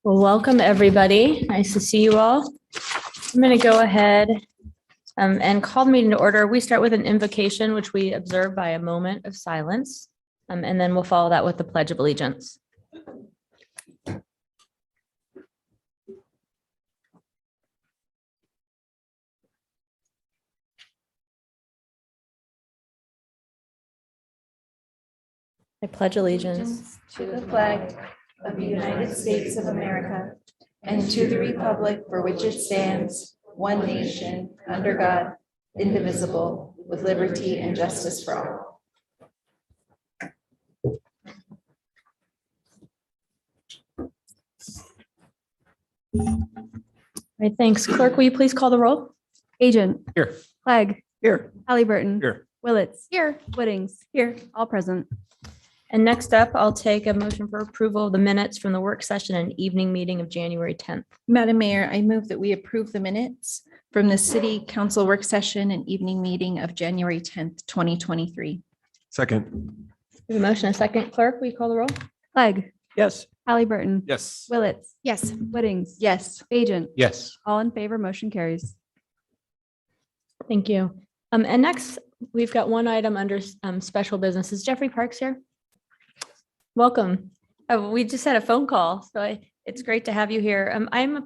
Well, welcome everybody. Nice to see you all. I'm going to go ahead and call the meeting to order. We start with an invocation, which we observe by a moment of silence, and then we'll follow that with the Pledge of Allegiance. I pledge allegiance to the flag of the United States of America and to the republic for which it stands, one nation, under God, indivisible, with liberty and justice for all. All right, thanks. Clerk, will you please call the roll? Agent. Here. Flag. Here. Halliburton. Here. Willets. Here. Whittings. Here. All present. And next up, I'll take a motion for approval of the minutes from the work session and evening meeting of January 10th. Madam Mayor, I move that we approve the minutes from the City Council work session and evening meeting of January 10th, 2023. Second. We have a motion, a second. Clerk, will you call the roll? Flag. Yes. Halliburton. Yes. Willets. Yes. Whittings. Yes. Agent. Yes. All in favor, motion carries. Thank you. And next, we've got one item under special business. Is Jeffrey Parks here? Welcome. We just had a phone call, so it's great to have you here. I'm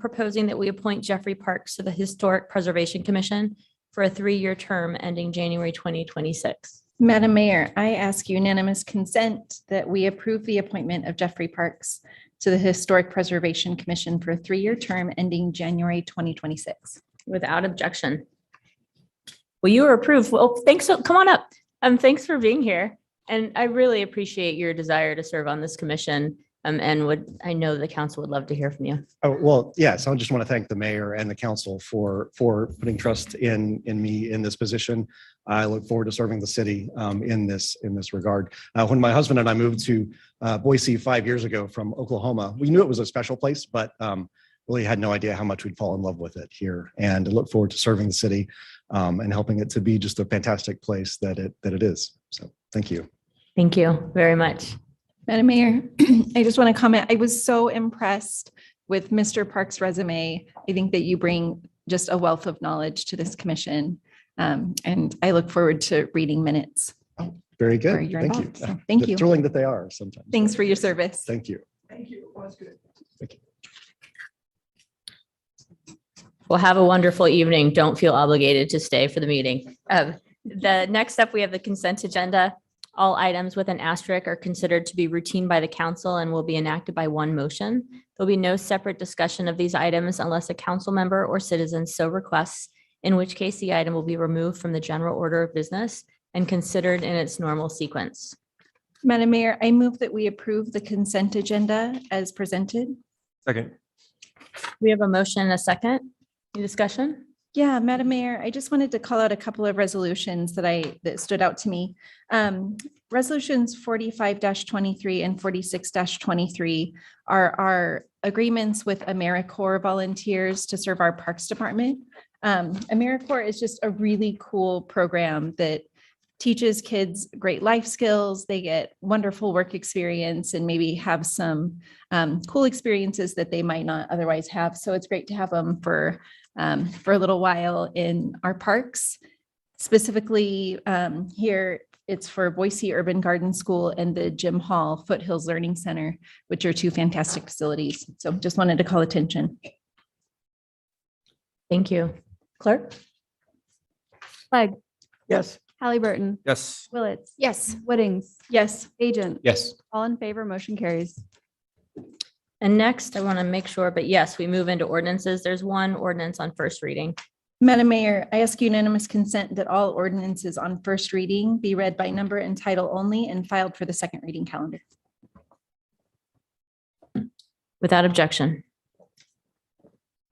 proposing that we appoint Jeffrey Parks to the Historic Preservation Commission for a 3-year term ending January 2026. Madam Mayor, I ask unanimous consent that we approve the appointment of Jeffrey Parks to the Historic Preservation Commission for a 3-year term ending January 2026. Without objection. Well, you are approved. Well, thanks. So come on up. Thanks for being here. And I really appreciate your desire to serve on this commission. And I know the council would love to hear from you. Oh, well, yes, I just want to thank the mayor and the council for putting trust in me in this position. I look forward to serving the city in this regard. When my husband and I moved to Boise 5 years ago from Oklahoma, we knew it was a special place, but really had no idea how much we'd fall in love with it here. And I look forward to serving the city and helping it to be just a fantastic place that it is. So thank you. Thank you very much. Madam Mayor, I just want to comment. I was so impressed with Mr. Parks' resume. I think that you bring just a wealth of knowledge to this commission. And I look forward to reading minutes. Very Where good. you're Thank you. involved. So thank you. Thrilling that they are sometimes. Thanks for your service. Thank you. Thank you. Oh, that's good. Thank you. Well, have a wonderful evening. Don't feel obligated to stay for the meeting. The next up, we have the consent agenda. All items with an asterisk are considered to be routine by the council and will be enacted by one motion. There'll be no separate discussion of these items unless a council member or citizen so requests, in which case the item will be removed from the general order of business and considered in its normal sequence. Madam Mayor, I move that we approve the consent agenda as presented. Second. We have a motion and a second. Any discussion? Yeah, Madam Mayor, I just wanted to call out a couple of resolutions that stood out to me. Resolutions 45-23 and 46-23 are our agreements with AmeriCorps volunteers to serve our Parks Department. AmeriCorps is just a really cool program that teaches kids great life skills. They get wonderful work experience and maybe have some cool experiences that they might not otherwise have. So it's great to have them for a little while in our parks. Specifically here, it's for Boise Urban Garden School and the Jim Hall Foothills Learning Center, which are two fantastic facilities. So just wanted to call attention. Thank you. Clerk? Flag. Yes. Halliburton. Yes. Willets. Yes. Whittings. Yes. Agent. Yes. All in favor, motion carries. And next, I want to make sure, but yes, we move into ordinances. There's one ordinance on first reading. Madam Mayor, I ask unanimous consent that all ordinances on first reading be read by number and title only and filed for the second reading calendar. Without objection.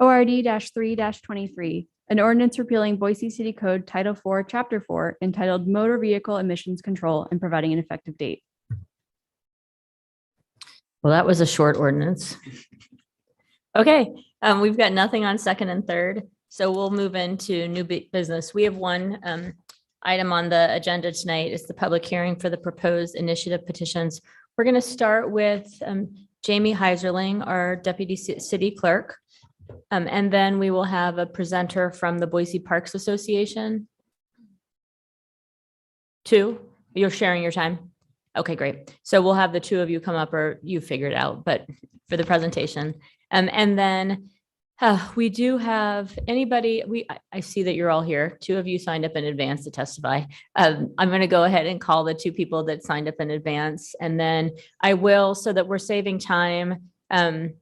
ORD 3-23, an ordinance repealing Boise City Code Title 4, Chapter 4, entitled Motor Vehicle Emissions Control and providing an effective date. Well, that was a short ordinance. Okay, we've got nothing on second and third, so we'll move into new business. We have one item on the agenda tonight. It's the public hearing for the proposed initiative petitions. We're going to start with Jamie Heiserling, our Deputy City Clerk. And then we will have a presenter from the Boise Parks Association. 2, you're sharing your time? Okay, great. So we'll have the 2 of you come up, or you figure it out, but for the presentation. And then we do have anybody, I see that you're all here. 2 of you signed up in advance to testify. I'm going to go ahead and call the 2 people that signed up in advance. And then I will, so that we're saving time, I'm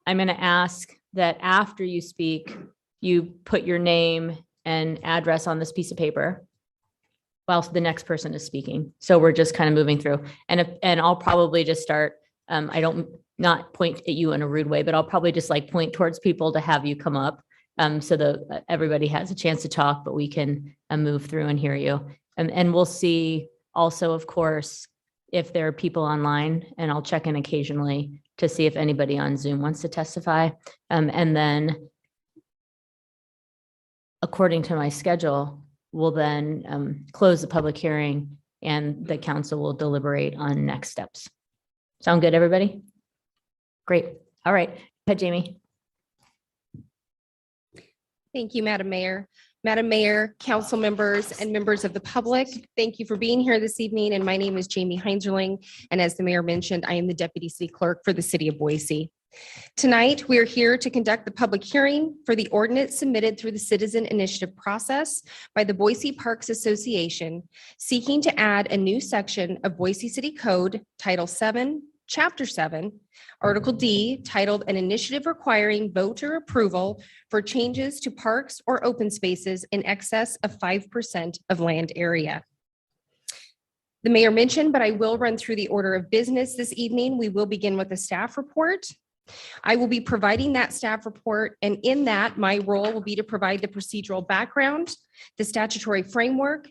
going to ask that after you speak, you put your name and address on this piece of paper while the next person is speaking. So we're just kind of moving through. And I'll probably just start, I don't not point at you in a rude way, but I'll probably just like point towards people to have you come up so that everybody has a chance to talk, but we can move through and hear you. And we'll see also, of course, if there are people online, and I'll check in occasionally to see if anybody on Zoom wants to testify. And then according to my schedule, we'll then close the public hearing and the council will deliberate on next steps. Sound good, everybody? Great. All right. Go ahead, Jamie. Thank you, Madam Mayor. Madam Mayor, council members, and members of the public, thank you for being here this evening. And my name is Jamie Heinzerling. And as the mayor mentioned, I am the Deputy City Clerk for the City of Boise. Tonight, we are here to conduct the public hearing for the ordinance submitted through the citizen initiative process by the Boise Parks Association, seeking to add a new section of Boise City Code, Title 7, Chapter 7, Article D, titled An Initiative Requiring Voter Approval for Changes to Parks or Open Spaces in Excess of 5% of Land Area. The mayor mentioned, but I will run through the order of business this evening. We will begin with the staff report. I will be providing that staff report, and in that, my role will be to provide the procedural background, the statutory framework,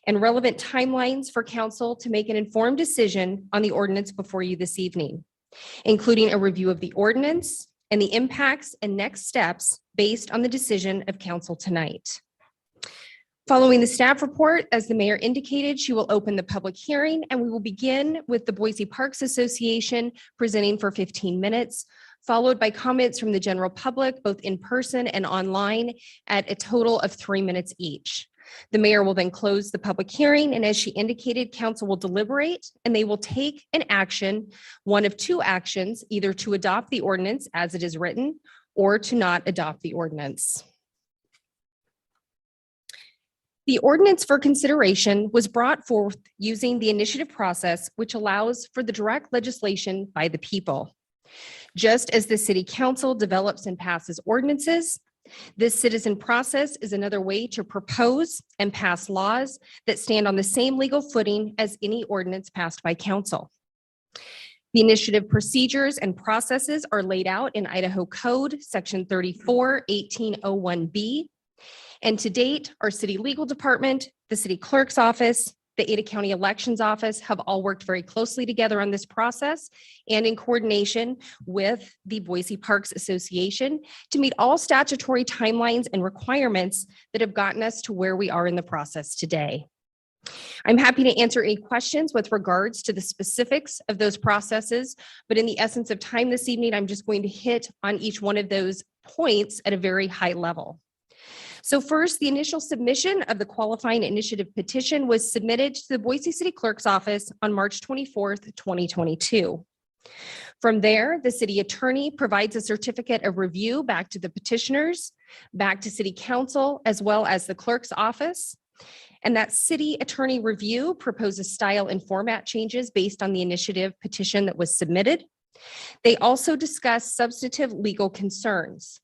and relevant timelines for council to make an informed decision on the ordinance before you this evening, including a review of the ordinance and the impacts and next steps based on the decision of council tonight. Following the staff report, as the mayor indicated, she will open the public hearing, and we will begin with the Boise Parks Association presenting for 15 minutes, followed by comments from the general public, both in person and online, at a total of 3 minutes each. The mayor will then close the public hearing, and as she indicated, council will deliberate and they will take an action, one of 2 actions, either to adopt the ordinance as it is written or to not adopt the ordinance. The ordinance for consideration was brought forth using the initiative process, which allows for the direct legislation by the people. Just as the city council develops and passes ordinances, this citizen process is another way to propose and pass laws that stand on the same legal footing as any ordinance passed by council. The initiative procedures and processes are laid out in Idaho Code, Section 34-1801B. And to date, our city legal department, the city clerk's office, the Ada County Elections Office have all worked very closely together on this process and in coordination with the Boise Parks Association to meet all statutory timelines and requirements that have gotten us to where we are in the process today. I'm happy to answer any questions with regards to the specifics of those processes, but in the essence of time this evening, I'm just going to hit on each one of those points at a very high level. So first, the initial submission of the qualifying initiative petition was submitted to the Boise City Clerk's office on March 24th, 2022. From there, the city attorney provides a certificate of review back to the petitioners, back to city council, as well as the clerk's office. And that city attorney review proposes style and format changes based on the initiative petition that was submitted. They also discuss substantive legal concerns.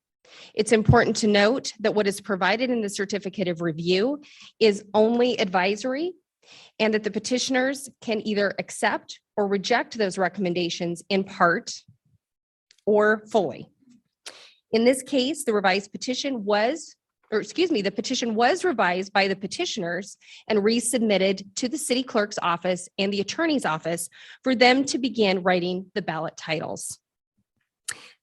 It's important to note that what is provided in the certificate of review is only advisory, and that the petitioners can either accept or reject those recommendations in part or fully. In this case, the petition was revised by the petitioners and resubmitted to the city clerk's office and the attorney's office for them to begin writing the ballot titles.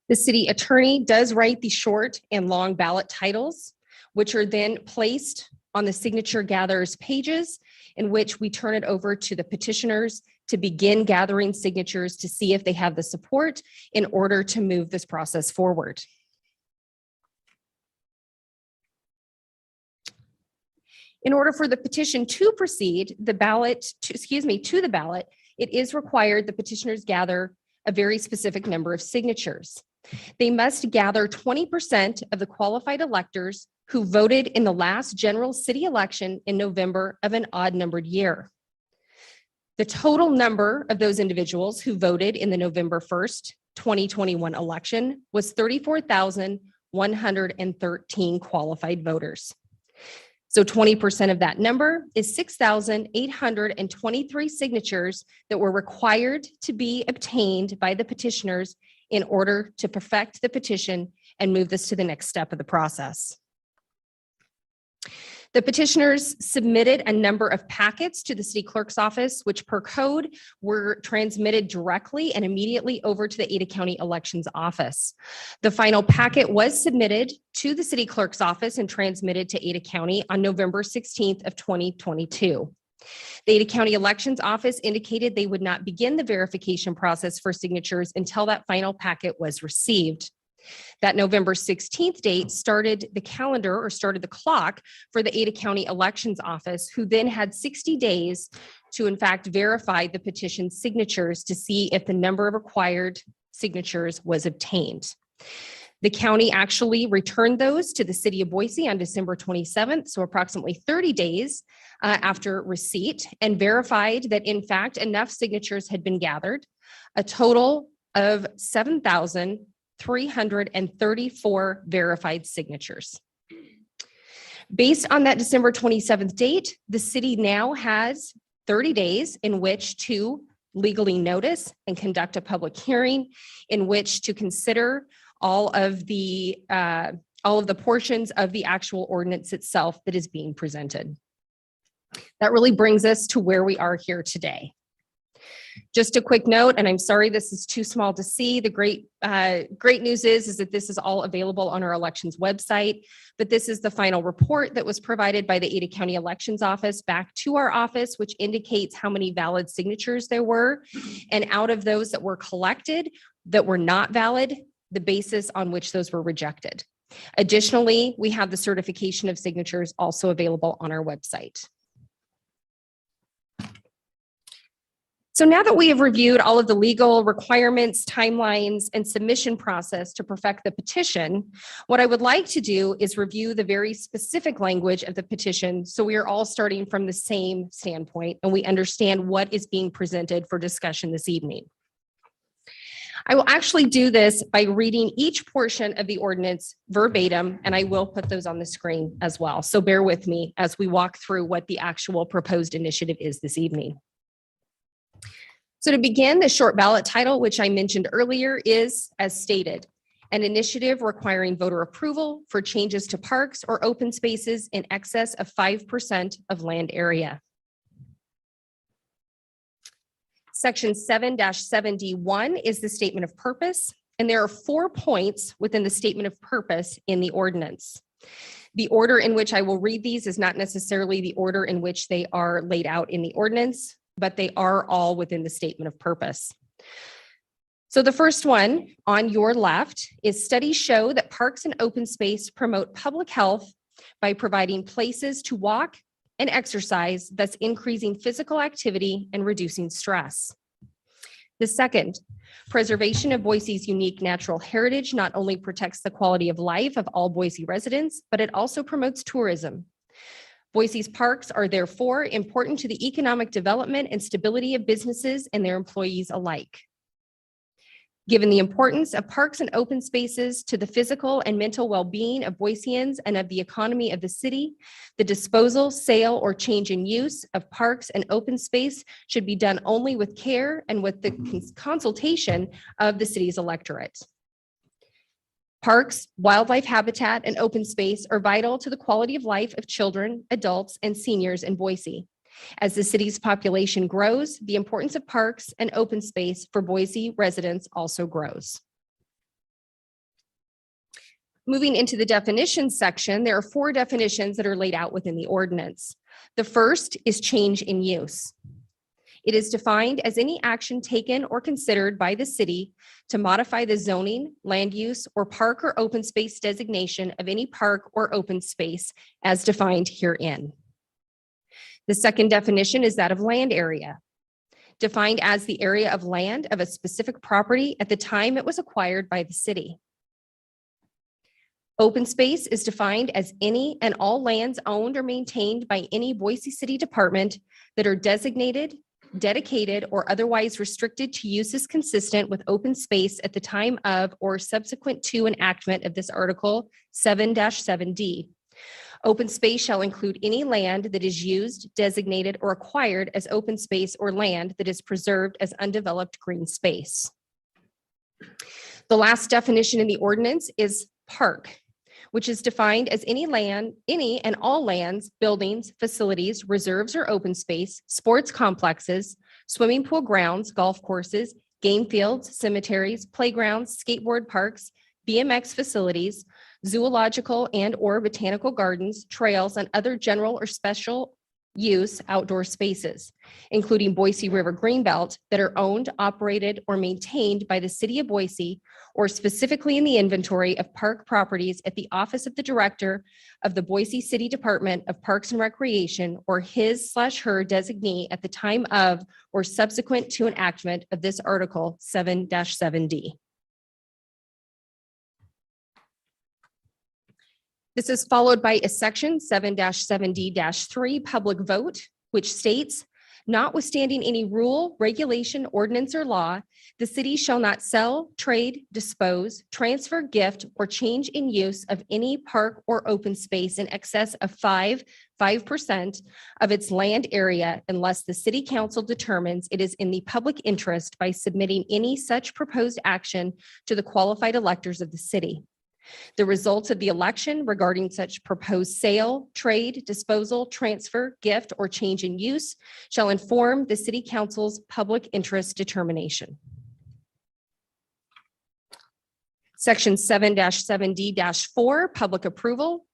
The city attorney does write the short and long ballot titles, which are then placed on the signature gatherers pages, in which we turn it over to the petitioners to begin gathering signatures to see if they have the support in order to move this process forward. In order for the petition to proceed, to the ballot, it is required the petitioners gather a very specific number of signatures. They must gather 20% of the qualified electors who voted in the last general city election in November of an odd numbered year. The total number of those individuals who voted in the November 1st, 2021 election was 34,113 qualified voters. So 20% of that number is 6,823 signatures that were required to be obtained by the petitioners in order to perfect the petition and move this to the next step of the process. The petitioners submitted a number of packets to the city clerk's office, which per code were transmitted directly and immediately over to the Ada County Elections Office. The final packet was submitted to the city clerk's office and transmitted to Ada County on November 16th of 2022. The Ada County Elections Office indicated they would not begin the verification process for signatures until that final packet was received. That November 16th date started the clock for the Ada County Elections Office, who then had 60 days to in fact verify the petition signatures to see if the number of required signatures was obtained. The county actually returned those to the city of Boise on December 27th, so approximately 30 days after receipt, and verified that in fact enough signatures had been gathered, a total of 7,334 verified signatures. Based on that December 27th date, the city now has 30 days in which to legally notice and conduct a public hearing in which to consider all of the portions of the actual ordinance itself that is being presented. That really brings us to where we are here today. Just a quick note, and I'm sorry this is too small to see. The great news is that this is all available on our elections website, but this is the final report that was provided by the Ada County Elections Office back to our office, which indicates how many valid signatures there were. And out of those that were collected that were not valid, the basis on which those were rejected. Additionally, we have the certification of signatures also available on our website. So now that we have reviewed all of the legal requirements, timelines, and submission process to perfect the petition, what I would like to do is review the very specific language of the petition so we are all starting from the same standpoint and we understand what is being presented for discussion this evening. I will actually do this by reading each portion of the ordinance verbatim, and I will put those on the screen as well. So bear with me as we walk through what the actual proposed initiative is this evening. So to begin, the short ballot title, which I mentioned earlier, is, as stated, an initiative requiring voter approval for changes to parks or open spaces in excess of 5% of land area. Section 7-71 is the statement of purpose, and there are 4 points within the statement of purpose in the ordinance. The order in which I will read these is not necessarily the order in which they are laid out in the ordinance, but they are all within the statement of purpose. So the first one on your left is studies show that parks and open space promote public health by providing places to walk and exercise, thus increasing physical activity and reducing stress. The second, preservation of Boise's unique natural heritage not only protects the quality of life of all Boise residents, but it also promotes tourism. Boise's parks are therefore important to the economic development and stability of businesses and their employees alike. Given the importance of parks and open spaces to the physical and mental well-being of Boiseans and of the economy of the city, the disposal, sale, or change in use of parks and open space should be done only with care and with the consultation of the city's electorate. Parks, wildlife habitat, and open space are vital to the quality of life of children, adults, and seniors in Boise. As the city's population grows, the importance of parks and open space for Boise residents also grows. Moving into the definitions section, there are 4 definitions that are laid out within the ordinance. The first is change in use. It is defined as any action taken or considered by the city to modify the zoning, land use, or park or open space designation of any park or open space as defined herein. The second definition is that of land area, defined as the area of land of a specific property at the time it was acquired by the city. Open space is defined as any and all lands owned or maintained by any Boise City department that are designated, dedicated, or otherwise restricted to uses consistent with open space at the time of or subsequent to enactment of this Article 7-7D. Open space shall include any land that is used, designated, or acquired as open space or land that is preserved as undeveloped green space. The last definition in the ordinance is park, which is defined as any land, any and all lands, buildings, facilities, reserves, or open space, sports complexes, swimming pool grounds, golf courses, game fields, cemeteries, playgrounds, skateboard parks, BMX facilities, zoological and or botanical gardens, trails, and other general or special use outdoor spaces, including Boise River Greenbelt, that are owned, operated, or maintained by the city of Boise, or specifically in the inventory of park properties at the office of the director of the Boise City Department of Parks and Recreation, or his/her designee at the time of or subsequent to enactment of this Article 7-7D. This is followed by a section 7-7D-3 public vote, which states, notwithstanding any rule, regulation, ordinance, or law, the city shall not sell, trade, dispose, transfer, gift, or change in use of any park or open space in excess of 5% of its land area unless the city council determines it is in the public interest by submitting any such proposed action to the qualified electors of the city. The results of the election regarding such proposed sale, trade, disposal, transfer, gift, or change in use shall inform the city council's public interest determination. Section 7-7D-4, public approval.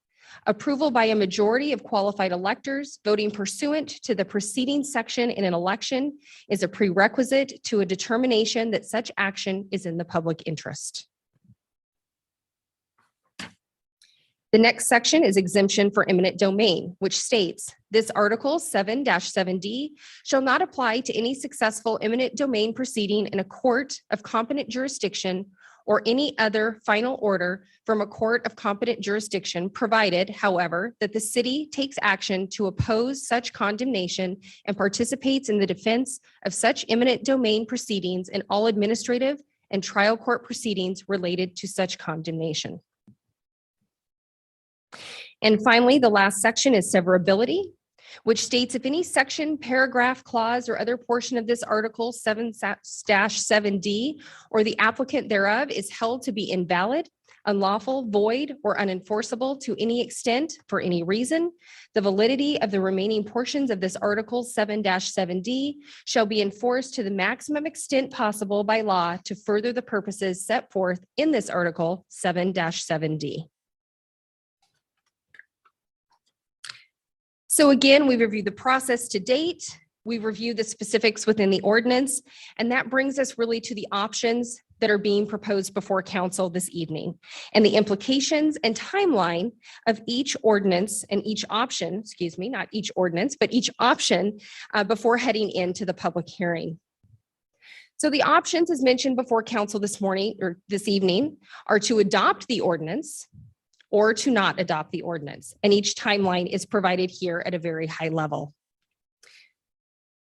Approval by a majority of qualified electors voting pursuant to the preceding section in an election is a prerequisite to a determination that such action is in the public interest. The next section is exemption for eminent domain, which states this Article 7-7D shall not apply to any successful eminent domain proceeding in a court of competent jurisdiction or any other final order from a court of competent jurisdiction, provided, however, that the city takes action to oppose such condemnation and participates in the defense of such eminent domain proceedings in all administrative and trial court proceedings related to such condemnation. And finally, the last section is severability, which states if any section, paragraph, clause, or other portion of this Article 7-7D or the applicant thereof is held to be invalid, unlawful, void, or unenforceable to any extent for any reason, the validity of the remaining portions of this Article 7-7D shall be enforced to the maximum extent possible by law to further the purposes set forth in this Article 7-7D. So again, we reviewed the process to date. We reviewed the specifics within the ordinance, and that brings us really to the options that are being proposed before council this evening and the implications and timeline of each ordinance and each option, excuse me, not each ordinance, but each option before heading into the public hearing. So the options, as mentioned before council this morning or this evening, are to adopt the ordinance or to not adopt the ordinance. And each timeline is provided here at a very high level.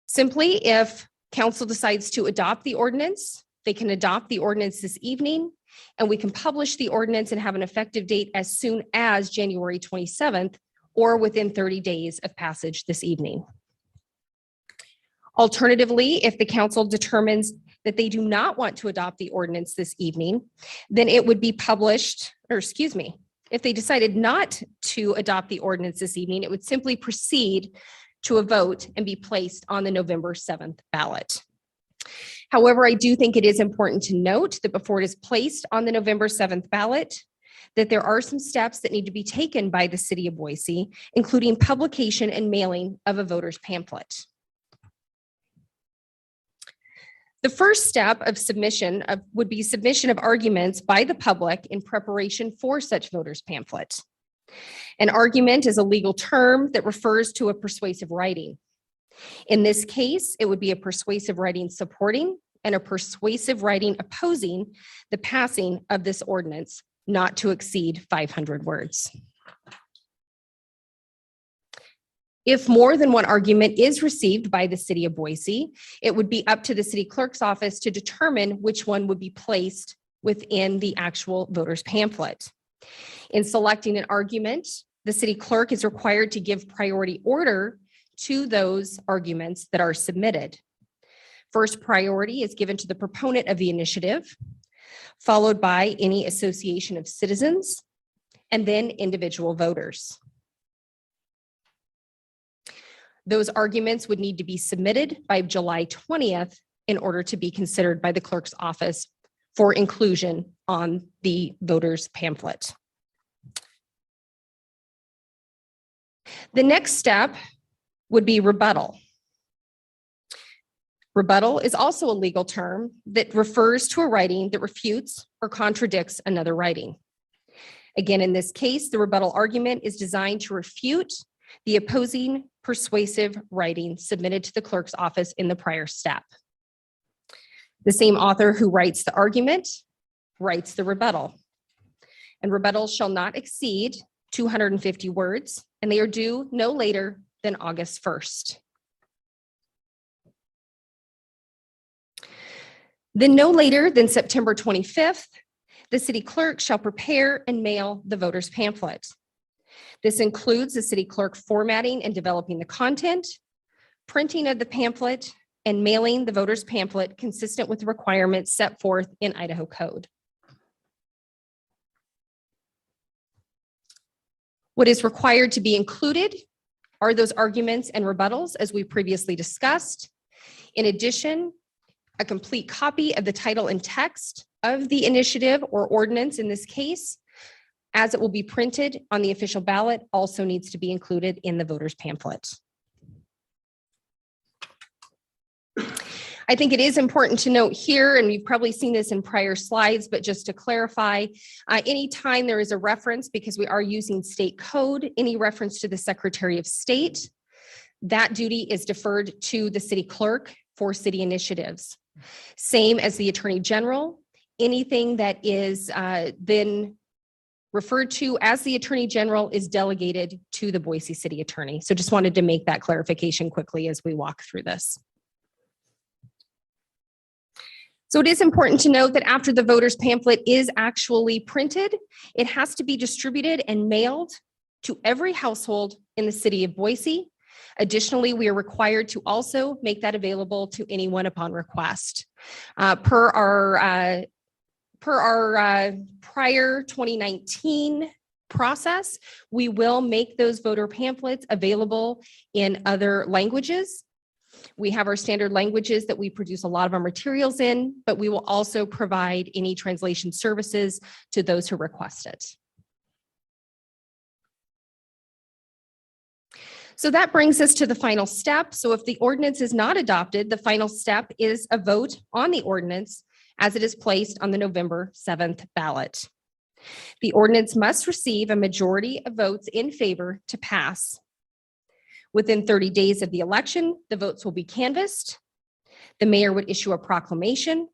Simply, if council decides to adopt the ordinance, they can adopt the ordinance this evening, and we can publish the ordinance and have an effective date as soon as January 27th or within 30 days of passage this evening. Alternatively, if the council determines that they do not want to adopt the ordinance this evening, then it would be published, or excuse me, if they decided not to adopt the ordinance this evening, it would simply proceed to a vote and be placed on the November 7th ballot. However, I do think it is important to note that before it is placed on the November 7th ballot, that there are some steps that need to be taken by the city of Boise, including publication and mailing of a voter's pamphlet. The first step of would be submission of arguments by the public in preparation for such voters pamphlet. An argument is a legal term that refers to a persuasive writing. In this case, it would be a persuasive writing supporting and a persuasive writing opposing the passing of this ordinance, not to exceed 500 words. If more than one argument is received by the city of Boise, it would be up to the city clerk's office to determine which one would be placed within the actual voters pamphlet. In selecting an argument, the city clerk is required to give priority order to those arguments that are submitted. First priority is given to the proponent of the initiative, followed by any association of citizens, and then individual voters. Those arguments would need to be submitted by July 20th in order to be considered by the clerk's office for inclusion on the voters pamphlet. The next step would be rebuttal. Rebuttal is also a legal term that refers to a writing that refutes or contradicts another writing. Again, in this case, the rebuttal argument is designed to refute the opposing persuasive writing submitted to the clerk's office in the prior step. The same author who writes the argument writes the rebuttal. And rebuttals shall not exceed 250 words, and they are due no later than August 1st. Then no later than September 25th, the city clerk shall prepare and mail the voters pamphlet. This includes the city clerk formatting and developing the content, printing of the pamphlet, and mailing the voters pamphlet consistent with the requirements set forth in Idaho Code. What is required to be included are those arguments and rebuttals as we previously discussed. In addition, a complete copy of the title and text of the initiative or ordinance in this case, as it will be printed on the official ballot, also needs to be included in the voters pamphlet. I think it is important to note here, and you've probably seen this in prior slides, but just to clarify, anytime there is a reference, because we are using state code, any reference to the Secretary of State, that duty is deferred to the city clerk for city initiatives. Same as the Attorney General, anything that is then referred to as the Attorney General is delegated to the Boise City Attorney. So just wanted to make that clarification quickly as we walk through this. So it is important to note that after the voters pamphlet is actually printed, it has to be distributed and mailed to every household in the city of Boise. Additionally, we are required to also make that available to anyone upon request. Per our prior 2019 process, we will make those voter pamphlets available in other languages. We have our standard languages that we produce a lot of our materials in, but we will also provide any translation services to those who request it. So that brings us to the final step. So if the ordinance is not adopted, the final step is a vote on the ordinance as it is placed on the November 7th ballot. The ordinance must receive a majority of votes in favor to pass. Within 30 days of the election, the votes will be canvassed. The mayor would issue a proclamation,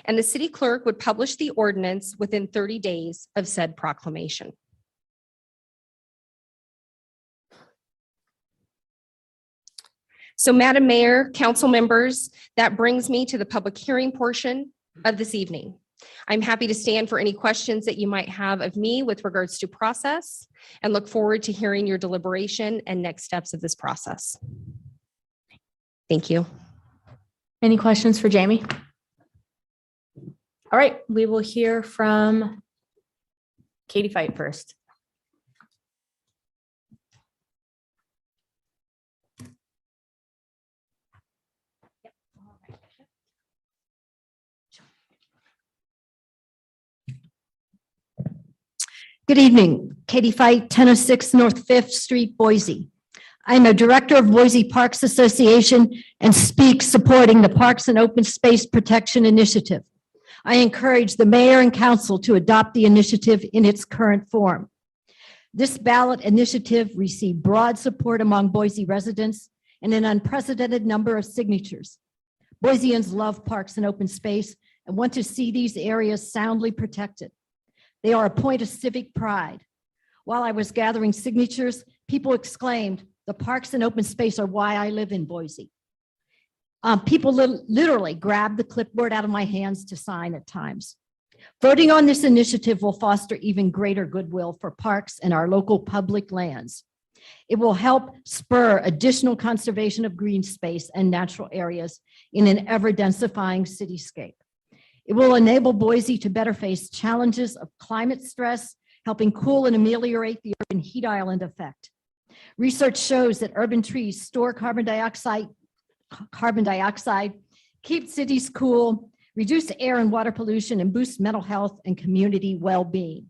and the city clerk would publish the ordinance within 30 days of said proclamation. So, Madam Mayor, council members, that brings me to the public hearing portion of this evening. I'm happy to stand for any questions that you might have of me with regards to process and look forward to hearing your deliberation and next steps of this process. Thank you. Any questions for Jamie? All right, we will hear from Katie Fight first. Good evening, Katie Fight, 1006 North 5th Street, Boise. I'm a director of Boise Parks Association and speak supporting the Parks and Open Space Protection Initiative. I encourage the mayor and council to adopt the initiative in its current form. This ballot initiative received broad support among Boise residents and an unprecedented number of signatures. Boiseans love parks and open space and want to see these areas soundly protected. They are a point of civic pride. While I was gathering signatures, people exclaimed, "The parks and open space are why I live in Boise." People literally grabbed the clipboard out of my hands to sign at times. Voting on this initiative will foster even greater goodwill for parks and our local public lands. It will help spur additional conservation of green space and natural areas in an ever-densifying cityscape. It will enable Boise to better face challenges of climate stress, helping cool and ameliorate the urban heat island effect. Research shows that urban trees store carbon dioxide, keep cities cool, reduce air and water pollution, and boost mental health and community well-being.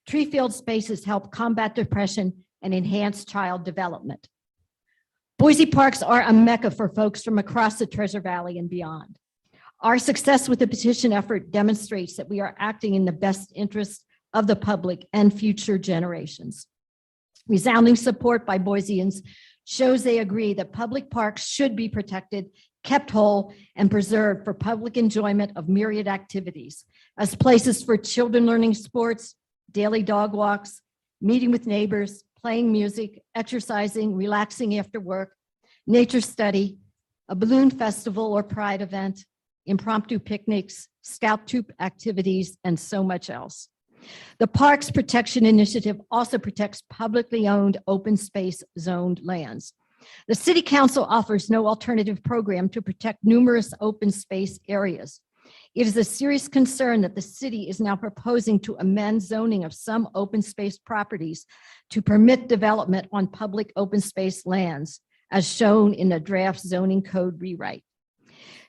Tree-filled spaces help combat depression and enhance child development. Boise parks are a mecca for folks from across the Treasure Valley and beyond. Our success with the petition effort demonstrates that we are acting in the best interest of the public and future generations. Resounding support by Boiseans shows they agree that public parks should be protected, kept whole, and preserved for public enjoyment of myriad activities as places for children learning sports, daily dog walks, meeting with neighbors, playing music, exercising, relaxing after work, nature study, a balloon festival or pride event, impromptu picnics, scout troop activities, and so much else. The Parks Protection Initiative also protects publicly owned open space zoned lands. The City Council offers no alternative program to protect numerous open space areas. It is a serious concern that the city is now proposing to amend zoning of some open space properties to permit development on public open space lands, as shown in the draft zoning code rewrite.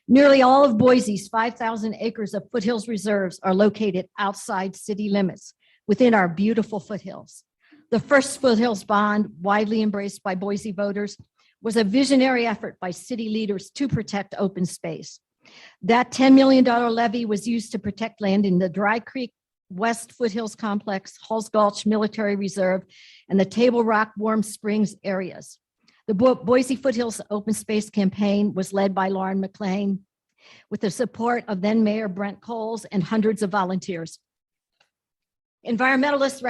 Nearly all of Boise's 5,000 acres of foothills reserves are located outside city limits within our beautiful foothills. The first foothills bond, widely embraced by Boise voters, was a visionary effort by city leaders to protect open space. That $10 million levy was used to protect land in the Dry Creek West Foothills Complex, Halls Gulch Military Reserve, and the Table Rock Warm Springs areas. The Boise Foothills Open Space Campaign was led by Lauren McLean with the support of then Mayor Brent Coles and hundreds of volunteers. Environmentalists,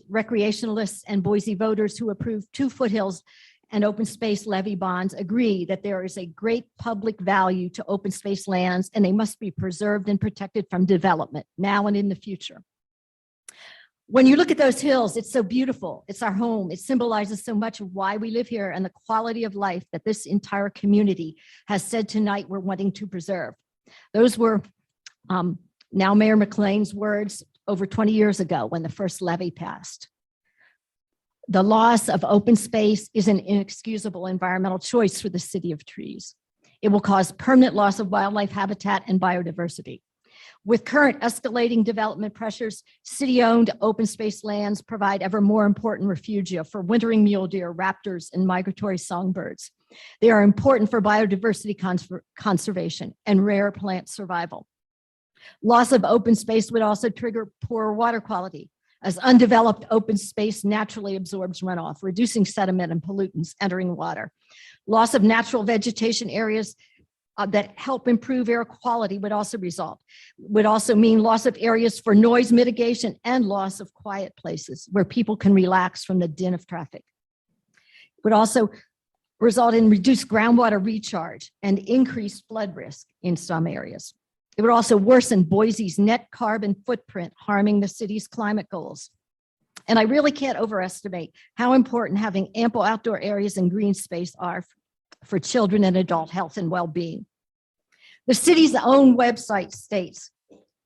recreationalists, and Boise voters who approved 2 foothills and open space levy bonds agree that there is a great public value to open space lands and they must be preserved and protected from development now and in the future. When you look at those hills, it's so beautiful. It's our home. It symbolizes so much of why we live here and the quality of life that this entire community has said tonight we're wanting to preserve. Those were now Mayor McLean's words over 20 years ago when the first levy passed. The loss of open space is an inexcusable environmental choice for the city of trees. It will cause permanent loss of wildlife habitat and biodiversity. With current escalating development pressures, city-owned open space lands provide ever more important refugia for wintering mule deer, raptors, and migratory songbirds. They are important for biodiversity conservation and rare plant survival. Loss of open space would also trigger poor water quality, as undeveloped open space naturally absorbs runoff, reducing sediment and pollutants entering water. Loss of natural vegetation areas that help improve air quality would also mean loss of areas for noise mitigation and loss of quiet places where people can relax from the din of traffic. It would also result in reduced groundwater recharge and increased flood risk in some areas. It would also worsen Boise's net carbon footprint, harming the city's climate goals. And I really can't overestimate how important having ample outdoor areas and green space are for children and adult health and well-being. The city's own website states,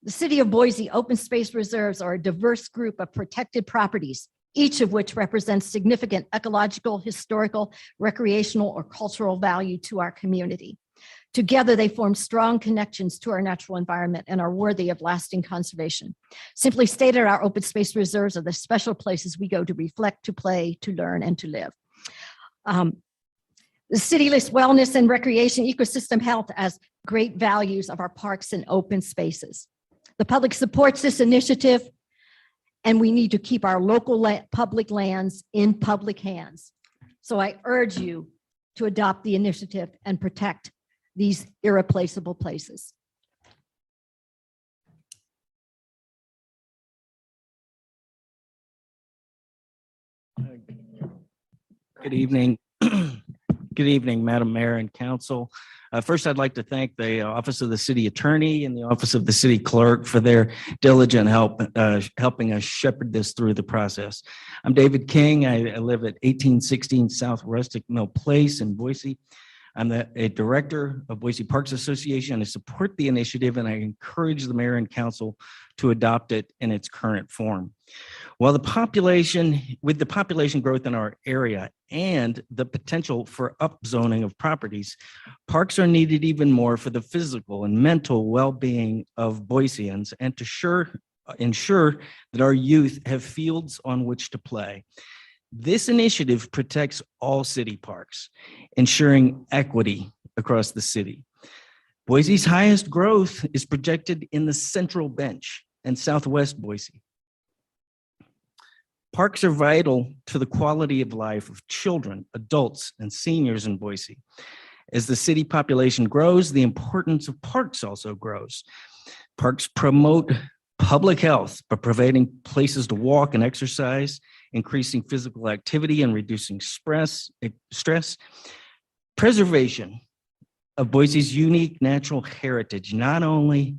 the City of Boise open space reserves are a diverse group of protected properties, each of which represents significant ecological, historical, recreational, or cultural value to our community. Together, they form strong connections to our natural environment and are worthy of lasting conservation. Simply stated, our open space reserves are the special places we go to reflect, to play, to learn, and to live. The city lists wellness and recreation, ecosystem health as great values of our parks and open spaces. The public supports this initiative, and we need to keep our local public lands in public hands. So I urge you to adopt the initiative and protect these irreplaceable places. Good evening. Good evening, Madam Mayor and Council. First, I'd like to thank the Office of the City Attorney and the Office of the City Clerk for their diligent help helping us shepherd this through the process. I'm David King. I live at 1816 South Rustic Mill Place in Boise. I'm a director of Boise Parks Association. I support the initiative, and I encourage the mayor and council to adopt it in its current form. While with the population growth in our area and the potential for upzoning of properties, parks are needed even more for the physical and mental well-being of Boiseans and to ensure that our youth have fields on which to play. This initiative protects all city parks, ensuring equity across the city. Boise's highest growth is projected in the Central Bench and Southwest Boise. Parks are vital to the quality of life of children, adults, and seniors in Boise. As the city population grows, the importance of parks also grows. Parks promote public health by providing places to walk and exercise, increasing physical activity and reducing stress. Preservation of Boise's unique natural heritage not only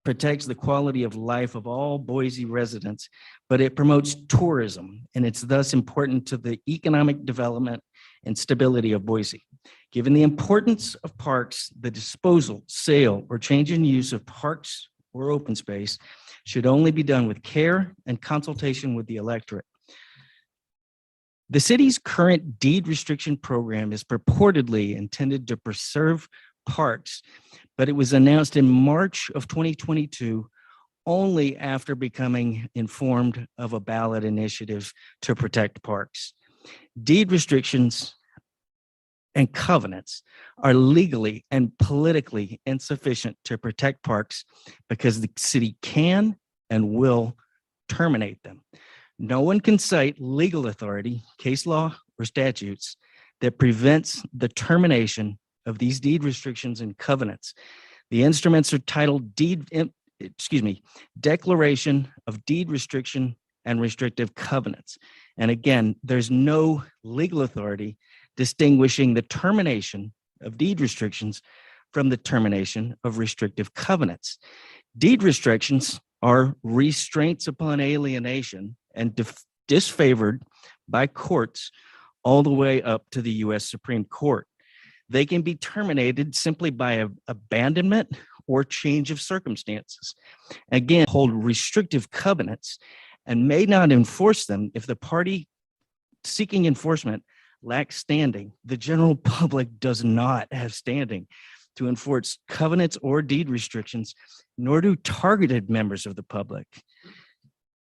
protects the quality of life of all Boise residents, but it promotes tourism, and it's thus important to the economic development and stability of Boise. Given the importance of parks, the disposal, sale, or change in use of parks or open space should only be done with care and consultation with the electorate. The city's current deed restriction program is purportedly intended to preserve parks, but it was announced in March of 2022 only after becoming informed of a ballot initiative to protect parks. Deed restrictions and covenants are legally and politically insufficient to protect parks because the city can and will terminate them. No one can cite legal authority, case law, or statutes that prevents the termination of these deed restrictions and covenants. The instruments are titled Declaration of Deed Restriction and Restrictive Covenants. And again, there's no legal authority distinguishing the termination of deed restrictions from the termination of restrictive covenants. Deed restrictions are restraints upon alienation and disfavored by courts all the way up to the U.S. Supreme Court. They can be terminated simply by abandonment or change of circumstances. Again, hold restrictive covenants and may not enforce them if the party seeking enforcement lacks standing. The general public does not have standing to enforce covenants or deed restrictions, nor do targeted members of the public.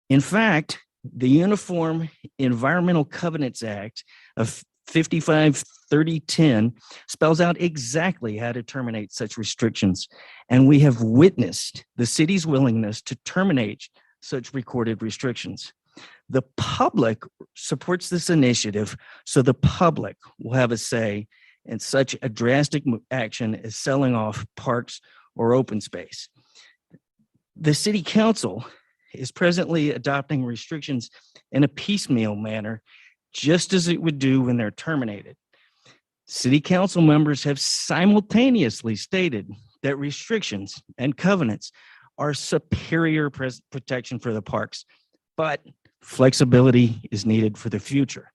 In fact, the Uniform Environmental Covenants Act of 55-30-10 spells out exactly how to terminate such restrictions, and we have witnessed the city's willingness to terminate such recorded restrictions. The public supports this initiative, so the public will have a say in such a drastic action as selling off parks or open space. The city council is presently adopting restrictions in a piecemeal manner, just as it would do when they're terminated. City council members have simultaneously stated that restrictions and covenants are superior protection for the parks, but flexibility is needed for the future.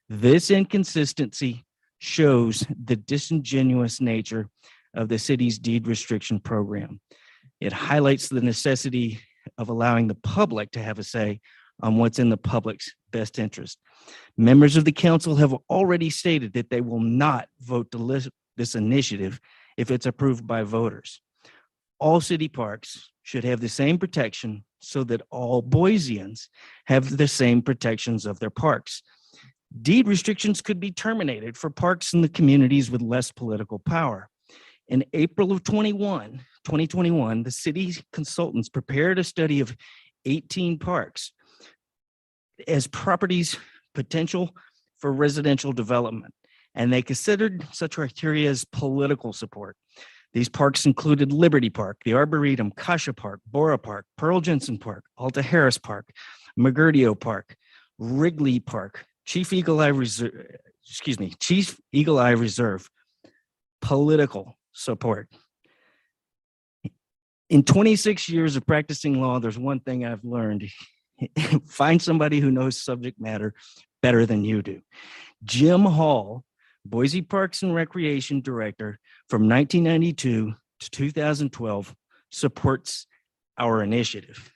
This inconsistency shows the disingenuous nature of the city's deed restriction program. It highlights the necessity of allowing the public to have a say on what's in the public's best interest. Members of the council have already stated that they will not vote to list this initiative if it's approved by voters. All city parks should have the same protection so that all Boiseans have the same protections of their parks. Deed restrictions could be terminated for parks in the communities with less political power. In April of 2021, the city consultants prepared a study of 18 parks as properties potential for residential development, and they considered such criteria as political support. These parks included Liberty Park, the Arboretum, Kasha Park, Bora Park, Pearl Jensen Park, Alta Harris Park, McGurdio Park, Wrigley Park, Chief Eagle Eye Reserve, political support. In 26 years of practicing law, there's one thing I've learned. Find somebody who knows subject matter better than you do. Jim Hall, Boise Parks and Recreation Director from 1992 to 2012, supports our initiative.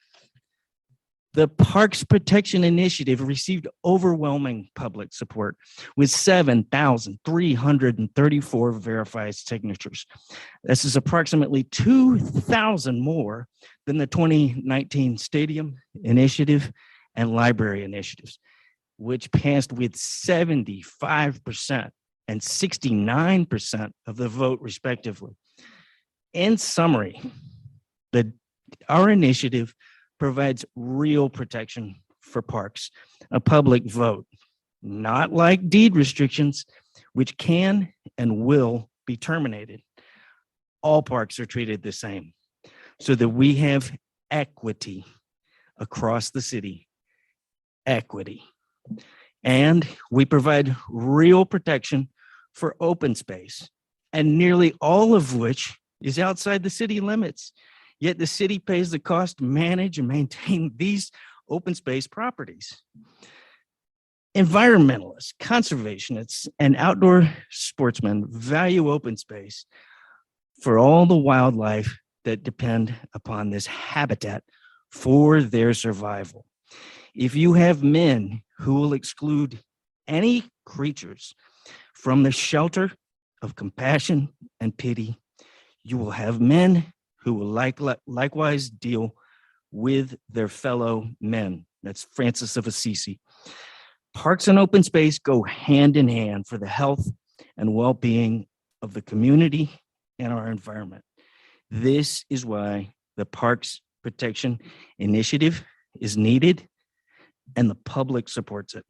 The Parks Protection Initiative received overwhelming public support with 7,334 verified signatures. This is approximately 2,000 more than the 2019 Stadium Initiative and Library Initiatives, which passed with 75% and 69% of the vote, respectively. In summary, our initiative provides real protection for parks, a public vote, not like deed restrictions, which can and will be terminated. All parks are treated the same so that we have equity across the city, equity. And we provide real protection for open space, and nearly all of which is outside the city limits. Yet the city pays the cost to manage and maintain these open space properties. Environmentalists, conservationists, and outdoor sportsmen value open space for all the wildlife that depend upon this habitat for their survival. If you have men who will exclude any creatures from the shelter of compassion and pity, you will have men who will likewise deal with their fellow men. That's Francis of Assisi. Parks and open space go hand in hand for the health and well-being of the community and our environment. This is why the Parks Protection Initiative is needed and the public supports it.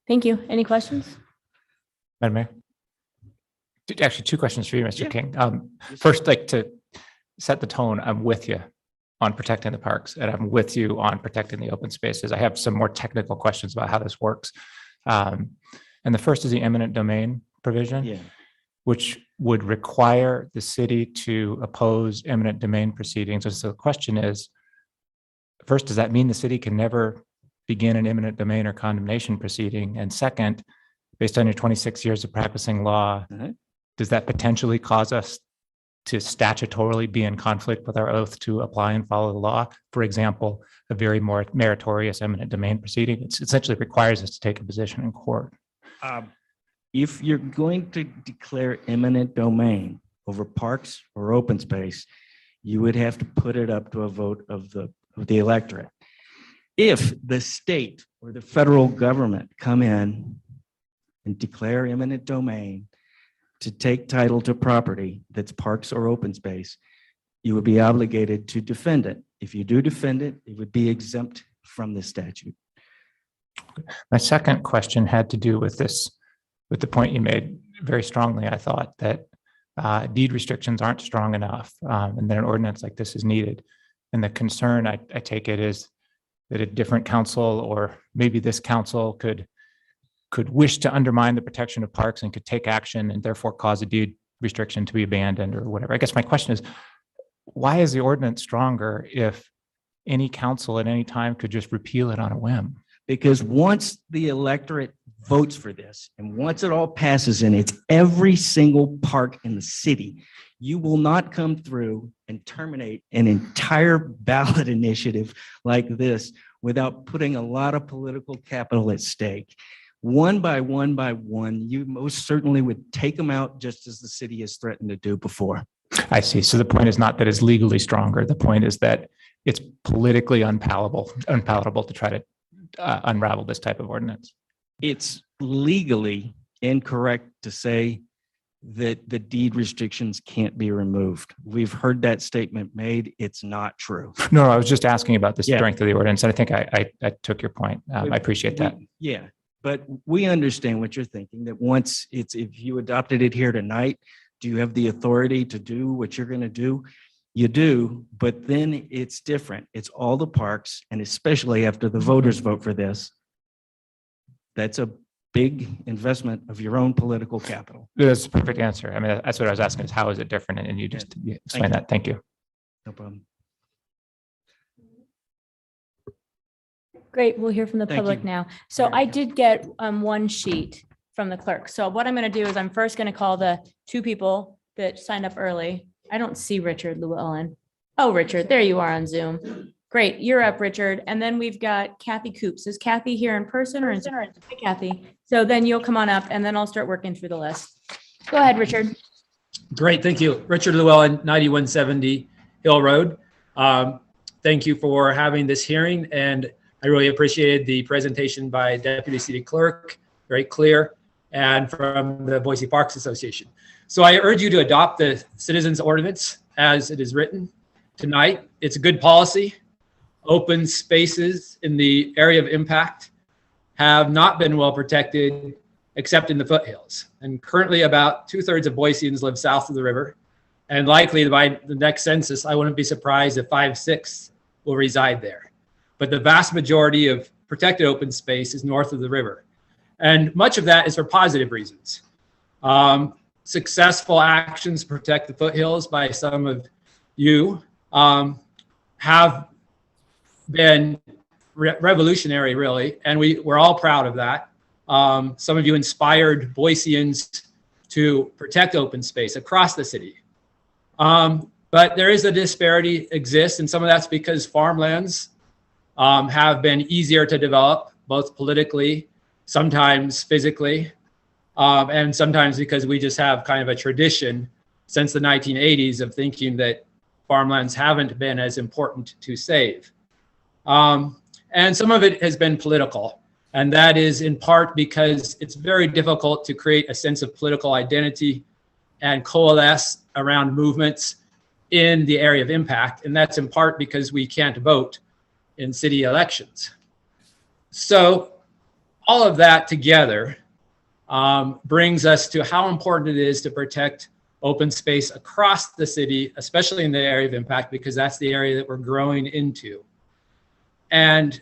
Thank you. Any questions? Madam Mayor? Actually, two questions for you, Mr. Yeah. King. First, like to set the tone, I'm with you on protecting the parks, and I'm with you on protecting the open spaces. I have some more technical questions about how this works. And the first is the eminent domain provision, which would require the city to oppose eminent domain proceedings. So the question is, first, does that mean the city can never begin an eminent domain or condemnation proceeding? And second, based on your 26 years of practicing law, does that potentially cause us to statutorily be in conflict with our oath to apply and follow the law? For example, a very more meritorious eminent domain proceeding, it essentially requires us to take a position in court. If you're going to declare eminent domain over parks or open space, you would have to put it up to a vote of the electorate. If the state or the federal government come in and declare eminent domain to take title to property that's parks or open space, you would be obligated to defend it. If you do defend it, it would be exempt from the statute. My second question had to do with this, with the point you made very strongly. I thought that deed restrictions aren't strong enough, and that an ordinance like this is needed. And the concern, I take it, is that a different council, or maybe this council, could wish to undermine the protection of parks and could take action and therefore cause a deed restriction to be abandoned or whatever. I guess my question is, why is the ordinance stronger if any council at any time could just repeal it on a whim? Because once the electorate votes for this, and once it all passes and it's every single park in the city, you will not come through and terminate an entire ballot initiative like this without putting a lot of political capital at stake. One by one, you most certainly would take them out, just as the city has threatened to do before. I see. So the point is not that it's legally stronger. The point is that it's politically unpalatable to try to unravel this type of ordinance. It's legally incorrect to say that the deed restrictions can't be removed. We've heard that statement made. It's not true. No, I was just asking about the Yeah. strength of the ordinance. And I think I took your point. I appreciate that. Yeah, but we understand what you're thinking, that once if you adopted it here tonight, do you have the authority to do what you're going to do? You do, but then it's different. It's all the parks, and especially after the voters vote for this, that's a big investment of your own political capital. That's a perfect answer. I mean, that's what I was asking is how is it different? And you just explained that. Thank you. No problem. Great. We'll hear from the Thank public you. now. So I did get one sheet from the clerk. So what I'm going to do is I'm first going to call the two people that signed up early. I don't see Richard Llewellyn. Oh, Richard, there you are on Zoom. Great. You're up, Richard. And then we've got Kathy Coops. Is Kathy here in person or in Zoom? Hi, Kathy? So then you'll come on up and then I'll start working through the list. Go ahead, Richard. Great, thank you. Richard Llewellyn, 9170 Hill Road. Thank you for having this hearing, and I really appreciated the presentation by Deputy City Clerk, very clear, and from the Boise Parks Association. So I urge you to adopt the Citizens Ordinance as it is written tonight. It's a good policy. Open spaces in the area of impact have not been well protected except in the foothills. And currently about 2/3 of Boiseans live south of the river. And likely by the next census, I wouldn't be surprised if 5/6 will reside there. But the vast majority of protected open space is north of the river. And much of that is for positive reasons. Successful actions to protect the foothills by some of you have been revolutionary, really. And we're all proud of that. Some of you inspired Boiseans to protect open space across the city. But there is a disparity exists, and some of that's because farmlands have been easier to develop, both politically, sometimes physically, and sometimes because we just have kind of a tradition since the 1980s of thinking that farmlands haven't been as important to save. And some of it has been political. And that is in part because it's very difficult to create a sense of political identity and coalesce around movements in the area of impact. And that's in part because we can't vote in city elections. So all of that together brings us to how important it is to protect open space across the city, especially in the area of impact, because that's the area that we're growing into. And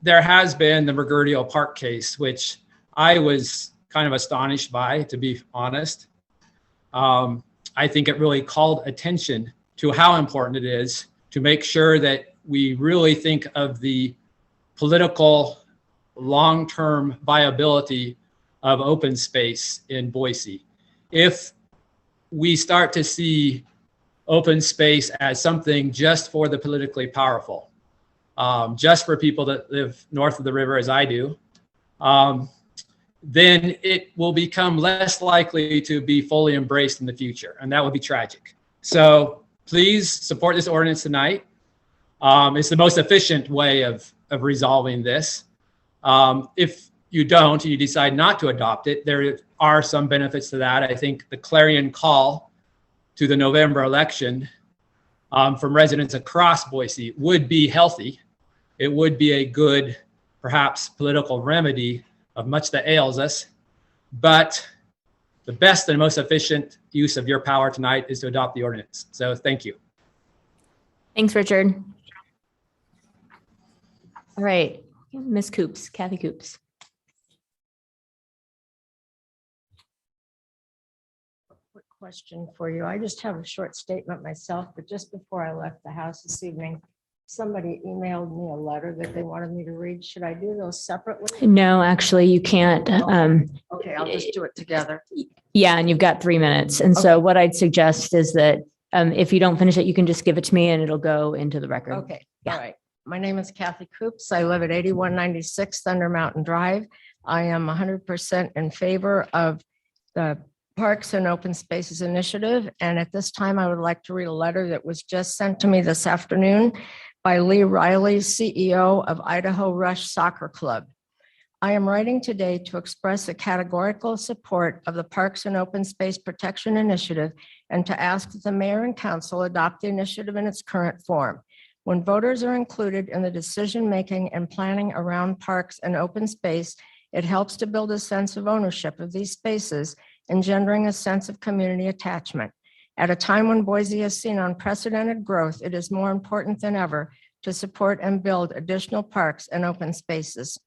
there has been the Mergerdio Park case, which I was kind of astonished by, to be honest. I think it really called attention to how important it is to make sure that we really think of the political long-term viability of open space in Boise. If we start to see open space as something just for the politically powerful, just for people that live north of the river, as I do, then it will become less likely to be fully embraced in the future, and that would be tragic. So please support this ordinance tonight. It's the most efficient way of resolving this. If you don't, and you decide not to adopt it, there are some benefits to that. I think the clarion call to the November election from residents across Boise would be healthy. It would be a good, perhaps, political remedy of much that ails us. But the best and most efficient use of your power tonight is to adopt the ordinance. So thank you. Thanks, Richard. All right, Ms. Coops, Kathy Coops. Quick question for you. I just have a short statement myself, but just before I left the house this evening, somebody emailed me a letter that they wanted me to read. Should I do those separately? No, actually, you can't. Okay, I'll just do it together. Yeah, and you've got 3 minutes. And so what I'd suggest is that if you don't finish it, you can just give it to me and it'll go into the record. Okay, Yeah. all right. My name is Kathy Coops. I live at 8196 Thunder Mountain Drive. I am 100% in favor of the Parks and Open Spaces Initiative. And at this time, I would like to read a letter that was just sent to me this afternoon by Lee Riley, CEO of Idaho Rush Soccer Club. I am writing today to express a categorical support of the Parks and Open Space Protection Initiative and to ask that the mayor and council adopt the initiative in its current form. When voters are included in the decision-making and planning around parks and open space, it helps to build a sense of ownership of these spaces, engendering a sense of community attachment. At a time when Boise has seen unprecedented growth, it is more important than ever to support and build additional parks and open spaces.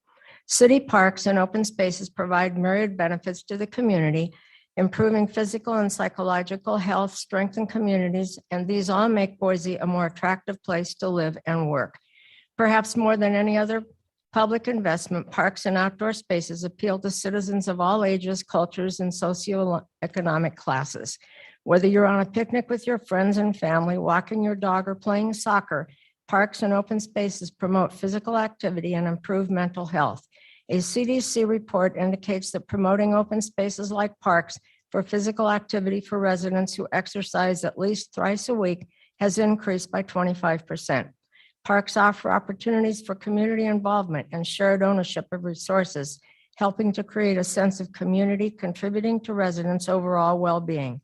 City parks and open spaces provide myriad benefits to the community, improving physical and psychological health, strengthen communities, and these all make Boise a more attractive place to live and work. Perhaps more than any other public investment, parks and outdoor spaces appeal to citizens of all ages, cultures, and socioeconomic classes. Whether you're on a picnic with your friends and family, walking your dog, or playing soccer, parks and open spaces promote physical activity and improve mental health. A CDC report indicates that promoting open spaces like parks for physical activity for residents who exercise at least thrice a week has increased by 25%. Parks offer opportunities for community involvement and shared ownership of resources, helping to create a sense of community, contributing to residents' overall well-being.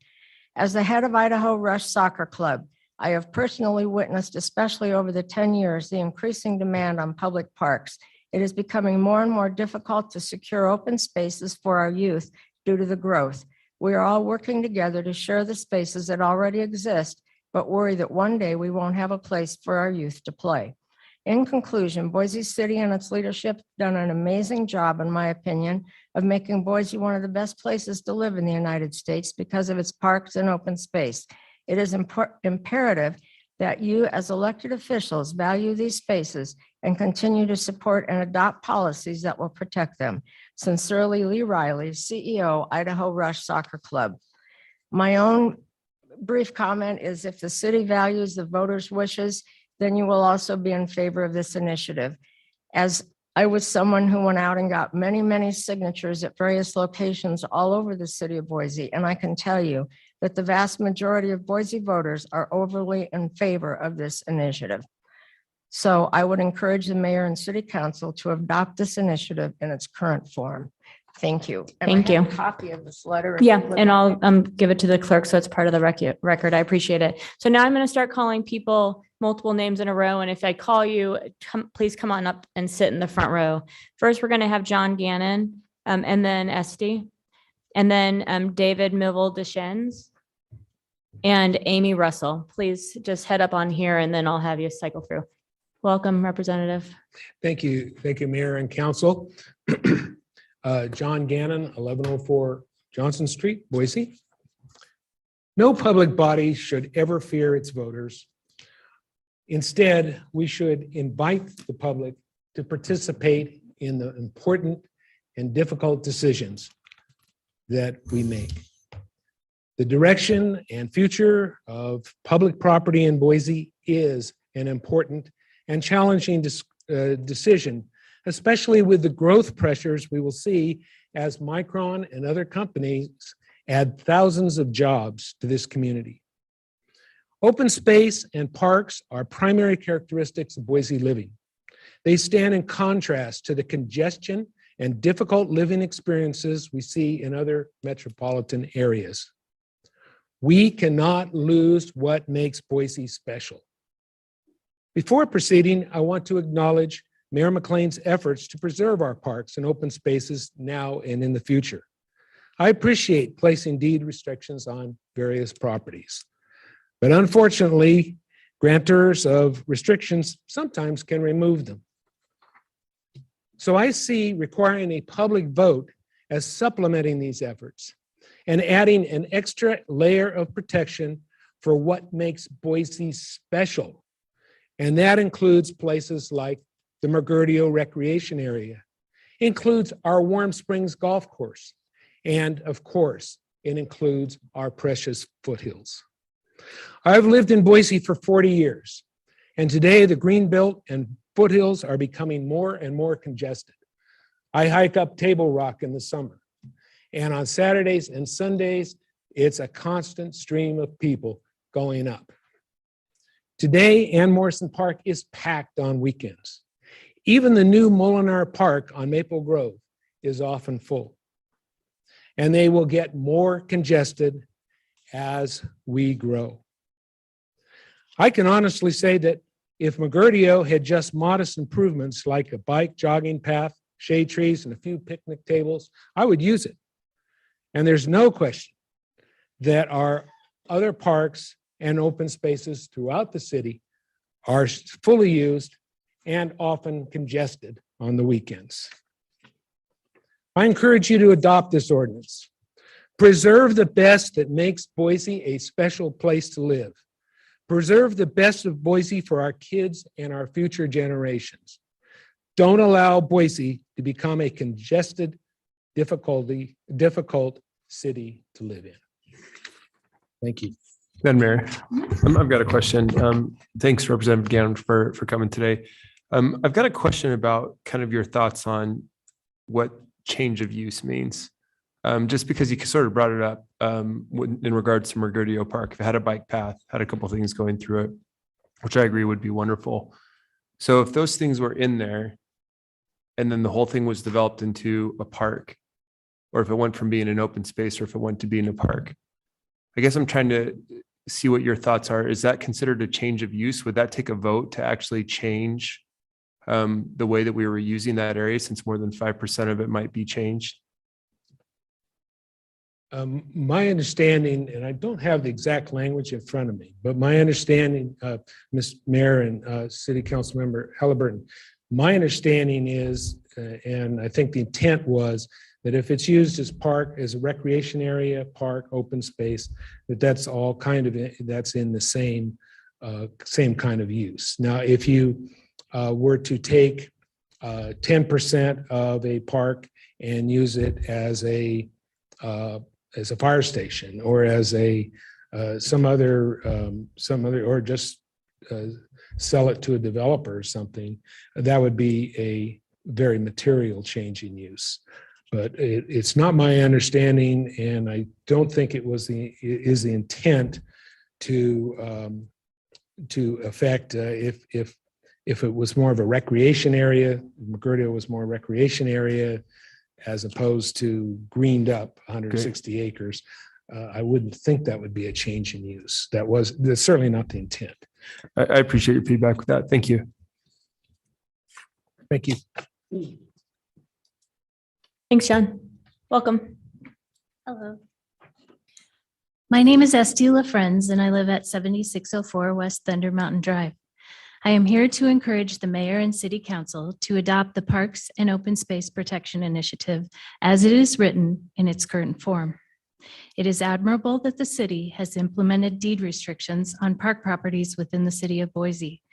As the head of Idaho Rush Soccer Club, I have personally witnessed, especially over the 10 years, the increasing demand on public parks. It is becoming more and more difficult to secure open spaces for our youth due to the growth. We are all working together to share the spaces that already exist, but worry that one day we won't have a place for our youth to play. In conclusion, Boise City and its leadership have done an amazing job, in my opinion, of making Boise one of the best places to live in the United States because of its parks and open space. It is imperative that you, as elected officials, value these spaces and continue to support and adopt policies that will protect them. Sincerely, Lee Riley, CEO, Idaho Rush Soccer Club. My own brief comment is, if the city values the voters' wishes, then you will also be in favor of this initiative. As I was someone who went out and got many, many signatures at various locations all over the city of Boise, and I can tell you that the vast majority of Boise voters are overly in favor of this initiative. So I would encourage the mayor and city council to adopt this initiative in its current form. Thank you. And Thank I have you. a copy of this letter. Yeah, and I'll give it to the clerk so it's part of the record. I appreciate it. So now I'm going to start calling people multiple names in a row. And if I call you, please come on up and sit in the front row. First, we're going to have John Gannon, and then Esty, and then David Miville Deschennes and Amy Russell. Please just head up on here and then I'll have you cycle through. Welcome, Representative. Thank you. Thank you, Mayor and Council. John Gannon, 1104 Johnson Street, Boise. No public body should ever fear its voters. Instead, we should invite the public to participate in the important and difficult decisions that we make. The direction and future of public property in Boise is an important and challenging decision, especially with the growth pressures we will see as Micron and other companies add thousands of jobs to this community. Open space and parks are primary characteristics of Boise living. They stand in contrast to the congestion and difficult living experiences we see in other metropolitan areas. We cannot lose what makes Boise special. Before proceeding, I want to acknowledge Mayor McLean's efforts to preserve our parks and open spaces now and in the future. I appreciate placing deed restrictions on various properties, but unfortunately, grantors of restrictions sometimes can remove them. So I see requiring a public vote as supplementing these efforts and adding an extra layer of protection for what makes Boise special. And that includes places like the Mergerdio Recreation Area, includes our Warm Springs Golf Course, and of course, it includes our precious foothills. I've lived in Boise for 40 years, and today the Greenbelt and foothills are becoming more and more congested. I hike up Table Rock in the summer, And on Saturdays and Sundays, it's a constant stream of people going up. Today, Ann Morrison Park is packed on weekends. Even the new Molinar Park on Maple Grove is often full. And they will get more congested as we grow. I can honestly say that if McGurdio had just modest improvements like a bike jogging path, shade trees, and a few picnic tables, I would use it. And there's no question that our other parks and open spaces throughout the city are fully used and often congested on the weekends. I encourage you to adopt this ordinance. Preserve the best that makes Boise a special place to live. Preserve the best of Boise for our kids and our future generations. Don't allow Boise to become a congested, difficult city to live in. Thank you. Madam Mayor, I've got a question. Thanks, Representative Gannon, for coming today. I've got a question about kind of your thoughts on what change of use means. Just because you sort of brought it up in regards to McGurdio Park, if it had a bike path, had a couple things going through it, which I agree would be wonderful. So if those things were in there and then the whole thing was developed into a park, or if it went from being an open space or if it went to being a park, I guess I'm trying to see what your thoughts are. Is that considered a change of use? Would that take a vote to actually change the way that we were using that area, since more than 5% of it might be changed? My understanding, and I don't have the exact language in front of me, but my understanding, Ms. Mayor and City Council Member Halliburton, my understanding is, and I think the intent was, that if it's used as park, as a recreation area, park, open space, that's all kind of, that's in the same kind of use. Now, if you were to take 10% of a park and use it as a fire station, or as a some other, or just sell it to a developer or something, that would be a very material change in use. But it's not my understanding, and I don't think it was is the intent to affect if it was more of a recreation area. McGurdio was more a recreation area as opposed to greened up 160 acres. I wouldn't think that would be a change in use. That's certainly not the intent. I appreciate your feedback with that. Thank you. Thank you. Thanks, John. Welcome. Hello. My name is Esty LaFrenz, and I live at 7604 West Thunder Mountain Drive. I am here to encourage the mayor and city council to adopt the Parks and Open Space Protection Initiative as it is written in its current form. It is admirable that the city has implemented deed restrictions on park properties within the city of Boise,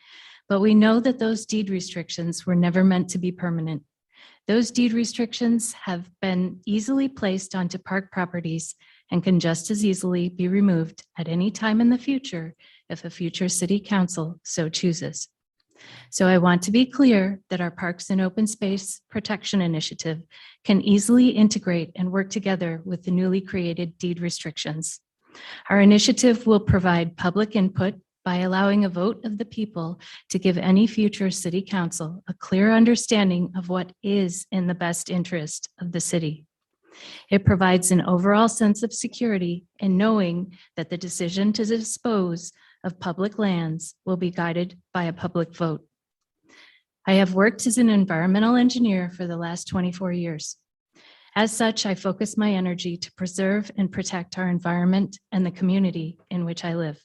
but we know that those deed restrictions were never meant to be permanent. Those deed restrictions have been easily placed onto park properties and can just as easily be removed at any time in the future if a future city council so chooses. So I want to be clear that our Parks and Open Space Protection Initiative can easily integrate and work together with the newly created deed restrictions. Our initiative will provide public input by allowing a vote of the people to give any future city council a clear understanding of what is in the best interest of the city. It provides an overall sense of security in knowing that the decision to dispose of public lands will be guided by a public vote. I have worked as an environmental engineer for the last 24 years. As such, I focus my energy to preserve and protect our environment and the community in which I live.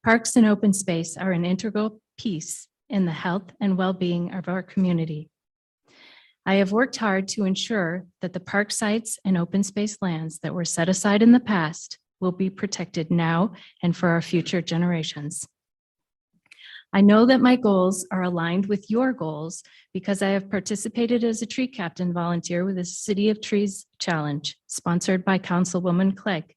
Parks and open space are an integral piece in the health and well-being of our community. I have worked hard to ensure that the park sites and open space lands that were set aside in the past will be protected now and for our future generations. I know that my goals are aligned with your goals because I have participated as a tree captain volunteer with the City of Trees Challenge, sponsored by Councilwoman Clegg.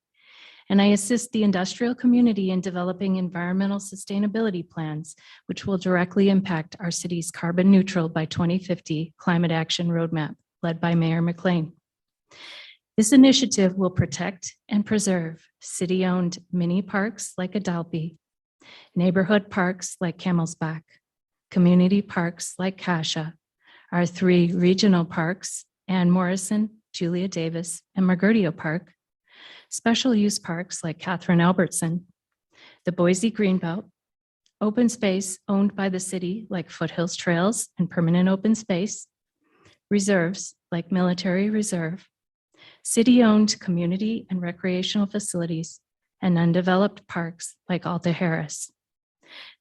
And I assist the industrial community in developing environmental sustainability plans, which will directly impact our city's carbon neutral by 2050 climate action roadmap led by Mayor McLean. This initiative will protect and preserve city-owned mini parks like Adalby, neighborhood parks like Camel's Back, community parks like Kasha, our 3 regional parks, Ann Morrison, Julia Davis, and Marguerito Park, special use parks like Catherine Albertson, the Boise Greenbelt, open space owned by the city like Foothills Trails and Permanent Open Space, reserves like Military Reserve, city-owned community and recreational facilities, and undeveloped parks like Alta Harris.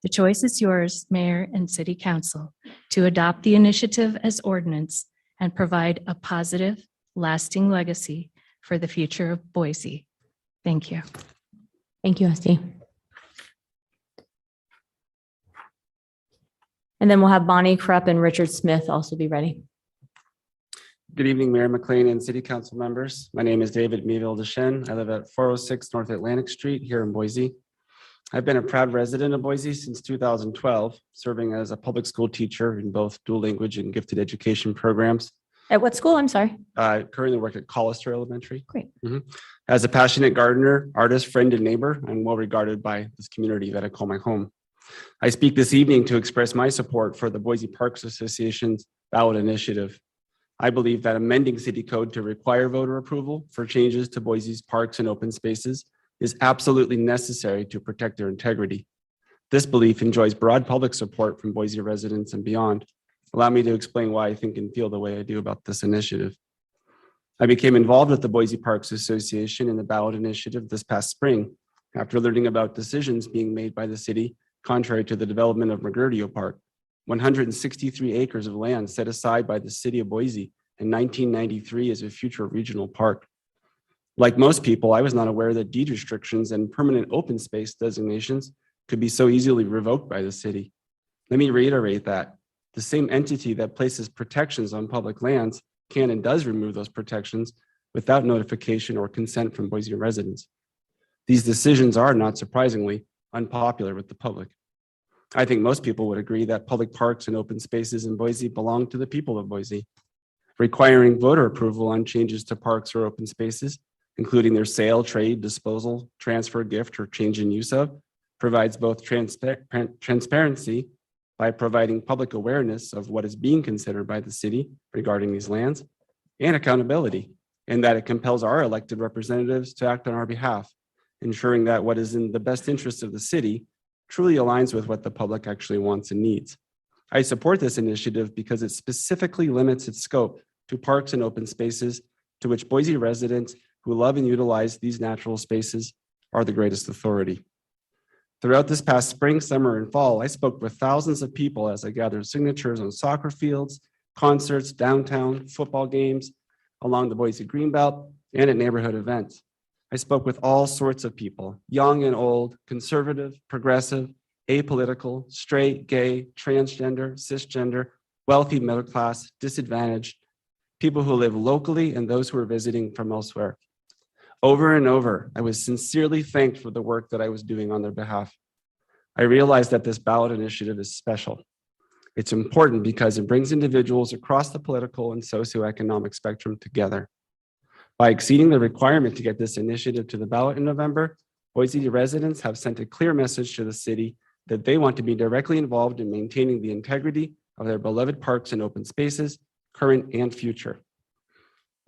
The choice is yours, Mayor and City Council, to adopt the initiative as ordinance and provide a positive, lasting legacy for the future of Boise. Thank you. Thank you, Esty. And then we'll have Bonnie Krupp and Richard Smith also be ready. Good evening, Mayor McLean and City Council members. My name is David Meville Deschen. I live at 406 North Atlantic Street here in Boise. I've been a proud resident of Boise since 2012, serving as a public school teacher in both dual language and gifted education programs. At what school? I'm sorry. I currently work at Collister Elementary. Great. As a passionate gardener, artist, friend, and neighbor, I'm well regarded by this community that I call my home. I speak this evening to express my support for the Boise Parks Association's ballot initiative. I believe that amending city code to require voter approval for changes to Boise's parks and open spaces is absolutely necessary to protect their integrity. This belief enjoys broad public support from Boise residents and beyond. Allow me to explain why I think and feel the way I do about this initiative. I became involved with the Boise Parks Association in the ballot initiative this past spring after learning about decisions being made by the city contrary to the development of Marguerito Park, 163 acres of land set aside by the city of Boise in 1993 as a future regional park. Like most people, I was not aware that deed restrictions and permanent open space designations could be so easily revoked by the city. Let me reiterate that the same entity that places protections on public lands can and does remove those protections without notification or consent from Boise residents. These decisions are, not surprisingly, unpopular with the public. I think most people would agree that public parks and open spaces in Boise belong to the people of Boise. Requiring voter approval on changes to parks or open spaces, including their sale, trade, disposal, transfer, gift, or change in use of, provides both transparency by providing public awareness of what is being considered by the city regarding these lands, and accountability, in that it compels our elected representatives to act on our behalf, ensuring that what is in the best interest of the city truly aligns with what the public actually wants and needs. I support this initiative because it specifically limits its scope to parks and open spaces to which Boise residents who love and utilize these natural spaces are the greatest authority. Throughout this past spring, summer, and fall, I spoke with thousands of people as I gathered signatures on soccer fields, concerts, downtown, football games, along the Boise Greenbelt, and at neighborhood events. I spoke with all sorts of people, young and old, conservative, progressive, apolitical, straight, gay, transgender, cisgender, wealthy, middle class, disadvantaged, people who live locally and those who are visiting from elsewhere. Over and over, I was sincerely thanked for the work that I was doing on their behalf. I realized that this ballot initiative is special. It's important because it brings individuals across the political and socioeconomic spectrum together. By exceeding the requirement to get this initiative to the ballot in November, Boise residents have sent a clear message to the city that they want to be directly involved in maintaining the integrity of their beloved parks and open spaces, current and future.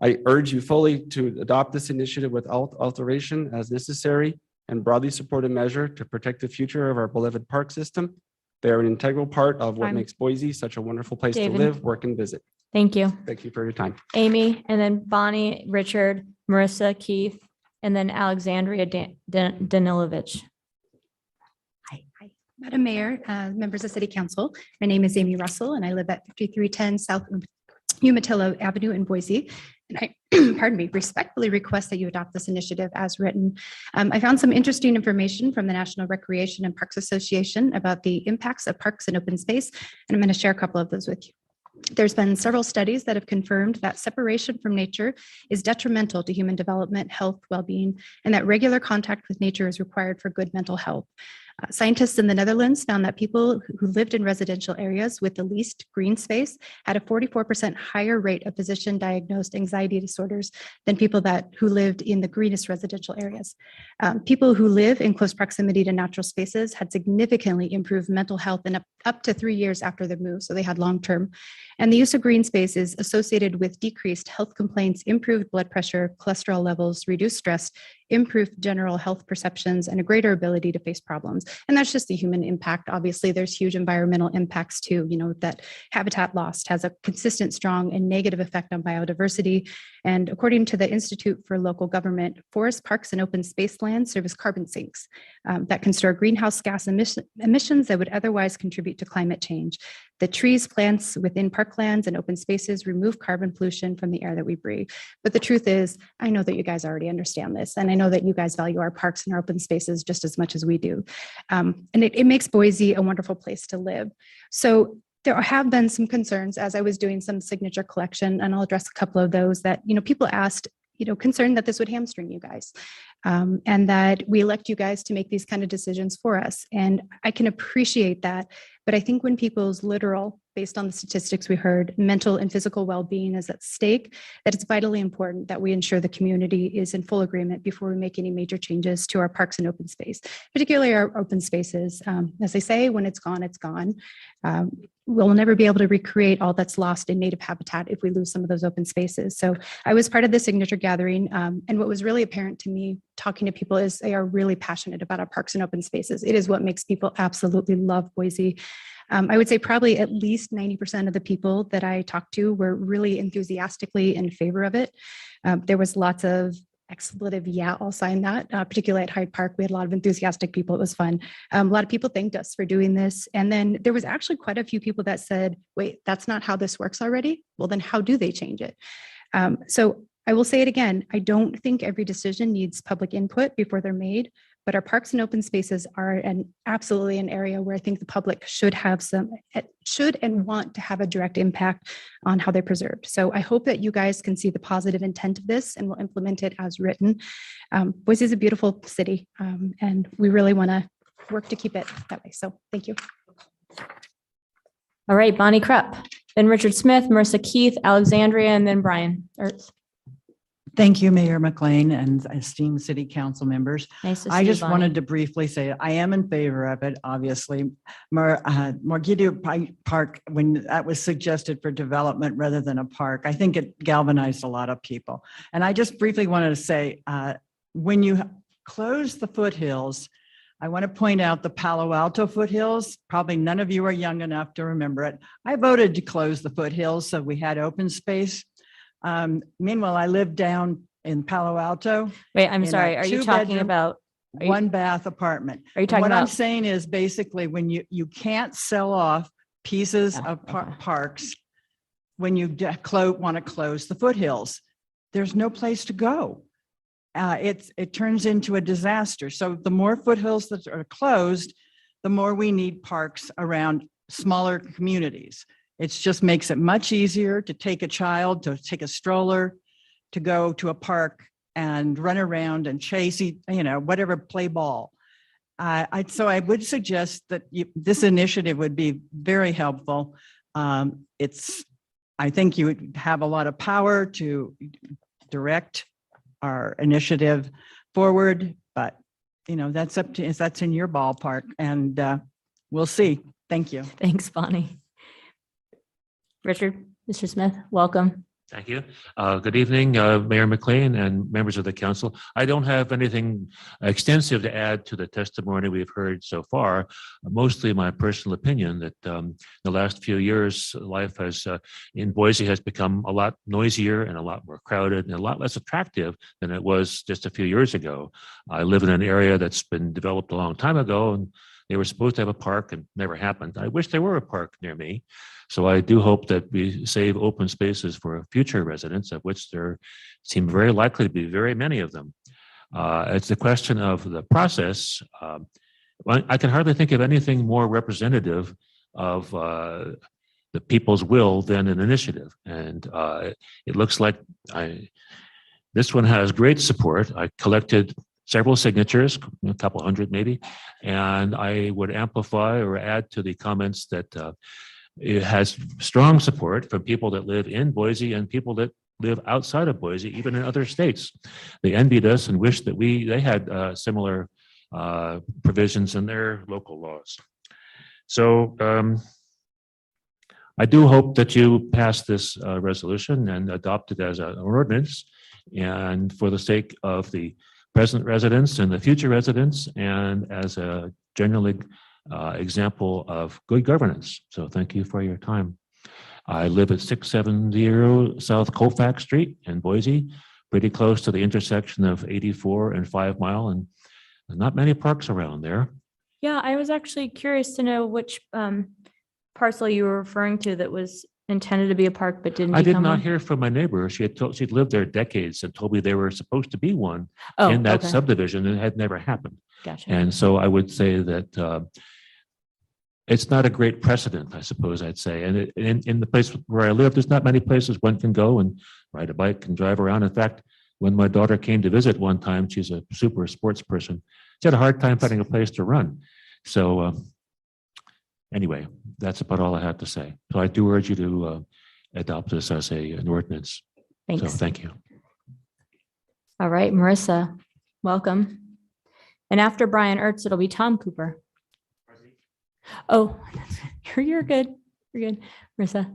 I urge you fully to adopt this initiative without alteration as necessary and broadly support a measure to protect the future of our beloved park system. They are an integral part of what makes Boise such a wonderful place David. to live, work, and visit. Thank you. Thank you for your time. Amy, and then Bonnie, Richard, Marissa, Keith, and then Alexandria Danilovich. Hi, Madam Mayor, members of City Council. My name is Amy Russell, and I live at 5310 South Umatilla Avenue in Boise. And I, pardon me, respectfully request that you adopt this initiative as written. I found some interesting information from the National Recreation and Parks Association about the impacts of parks and open space, and I'm going to share a couple of those with you. There's been several studies that have confirmed that separation from nature is detrimental to human development, health, well-being, and that regular contact with nature is required for good mental health. Scientists in the Netherlands found that people who lived in residential areas with the least green space had a 44% higher rate of physician-diagnosed anxiety disorders than people who lived in the greenest residential areas. People who live in close proximity to natural spaces had significantly improved mental health in up to 3 years after the move, so they had long-term. And the use of green space is associated with decreased health complaints, improved blood pressure, cholesterol levels, reduced stress, improved general health perceptions, and a greater ability to face problems. And that's just the human impact. Obviously, there's huge environmental impacts too, that habitat loss has a consistent, strong, and negative effect on biodiversity. And according to the Institute for Local Government, forest parks and open space lands serve as carbon sinks that can store greenhouse gas emissions that would otherwise contribute to climate change. The trees, plants within parklands and open spaces remove carbon pollution from the air that we breathe. But the truth is, I know that you guys already understand this, and I know that you guys value our parks and our open spaces just as much as we do. And it makes Boise a wonderful place to live. So there have been some concerns as I was doing some signature collection, and I'll address a couple of those that, people asked, concerned that this would hamstring you guys, and that we elect you guys to make these kind of decisions for us. And I can appreciate that. But I think when people's literal, based on the statistics we heard, mental and physical well-being is at stake, that it's vitally important that we ensure the community is in full agreement before we make any major changes to our parks and open space, particularly our open spaces. As they say, when it's gone, it's gone. We'll never be able to recreate all that's lost in native habitat if we lose some of those open spaces. So I was part of the signature gathering. And what was really apparent to me talking to people is they are really passionate about our parks and open spaces. It is what makes people absolutely love Boise. I would say probably at least 90% of the people that I talked to were really enthusiastically in favor of it. There was lots of expletive, yeah, I'll sign that. Particularly at Hyde Park, we had a lot of enthusiastic people. It was fun. A lot of people thanked us for doing this. And then there was actually quite a few people that said, wait, that's not how this works already. Well, then how do they change it? So I will say it again. I don't think every decision needs public input before they're made, but our parks and open spaces are absolutely an area where I think the public should and want to have a direct impact on how they're preserved. So I hope that you guys can see the positive intent of this and will implement it as written. Boise is a beautiful city, and we really want to work to keep it that way. So thank you. All right, Bonnie Krupp, then Richard Smith, Marissa Keith, Alexandria, and then Brian Ertz. Thank you, Mayor McLean and esteemed city council members. Nice to see I you, just Bonnie. wanted to briefly say I am in favor of it, obviously. Margilio Park, when that was suggested for development rather than a park, I think it galvanized a lot of people. And I just briefly wanted to say, when you close the foothills, I want to point out the Palo Alto foothills. Probably none of you are young enough to remember it. I voted to close the foothills so we had open space. Meanwhile, I live down in Palo Alto. Wait, I'm in a sorry. Are you talking 2-bedroom, about? one bath apartment? Are you talking what I'm about? saying is basically when you can't sell off pieces of parks when you want to close the foothills, there's no place to go. It turns into a disaster. So the more foothills that are closed, the more we need parks around smaller communities. It just makes it much easier to take a child, to take a stroller, to go to a park and run around and chase, whatever, play ball. So I would suggest that this initiative would be very helpful. I think you would have a lot of power to direct our initiative forward, but that's that's in your ballpark, and we'll see. Thank you. Thanks, Bonnie. Richard, Mr. Smith, welcome. Thank you. Good evening, Mayor McLean and members of the council. I don't have anything extensive to add to the testimony we've heard so far. Mostly my personal opinion that the last few years, life in Boise has become a lot noisier and a lot more crowded and a lot less attractive than it was just a few years ago. I live in an area that's been developed a long time ago, and they were supposed to have a park and never happened. I wish there were a park near me. So I do hope that we save open spaces for future residents, of which there seem very likely to be very many of them. It's the question of the process. I can hardly think of anything more representative of the people's will than an initiative. And it looks like this one has great support. I collected several signatures, a couple hundred maybe, and I would amplify or add to the comments that it has strong support from people that live in Boise and people that live outside of Boise, even in other states. They envied us and wished that they had similar provisions in their local laws. So I do hope that you pass this resolution and adopt it as an ordinance, and for the sake of the present residents and the future residents, and as a generally example of good governance. So thank you for your time. I live at 670 South Colfax Street in Boise, pretty close to the intersection of 84 and 5 Mile, and not many parks around there. Yeah, I was actually curious to know which parcel you were referring to that was intended to be a park but didn't I did become not one. hear from my neighbor. She'd lived there decades and told me they were supposed to be one Oh, in that okay. subdivision, and it had never happened. Gotcha. And so I would say that it's not a great precedent, I suppose I'd say. And in the place where I live, there's not many places one can go and ride a bike and drive around. In fact, when my daughter came to visit one time, she's a super sports person. She had a hard time finding a place to run. So anyway, that's about all I have to say. So I do urge you to adopt this as an ordinance. Thanks. So thank you. All right, Marissa, welcome. And after Brian Ertz, it'll be Tom Cooper. Oh, you're good. You're good, Marissa.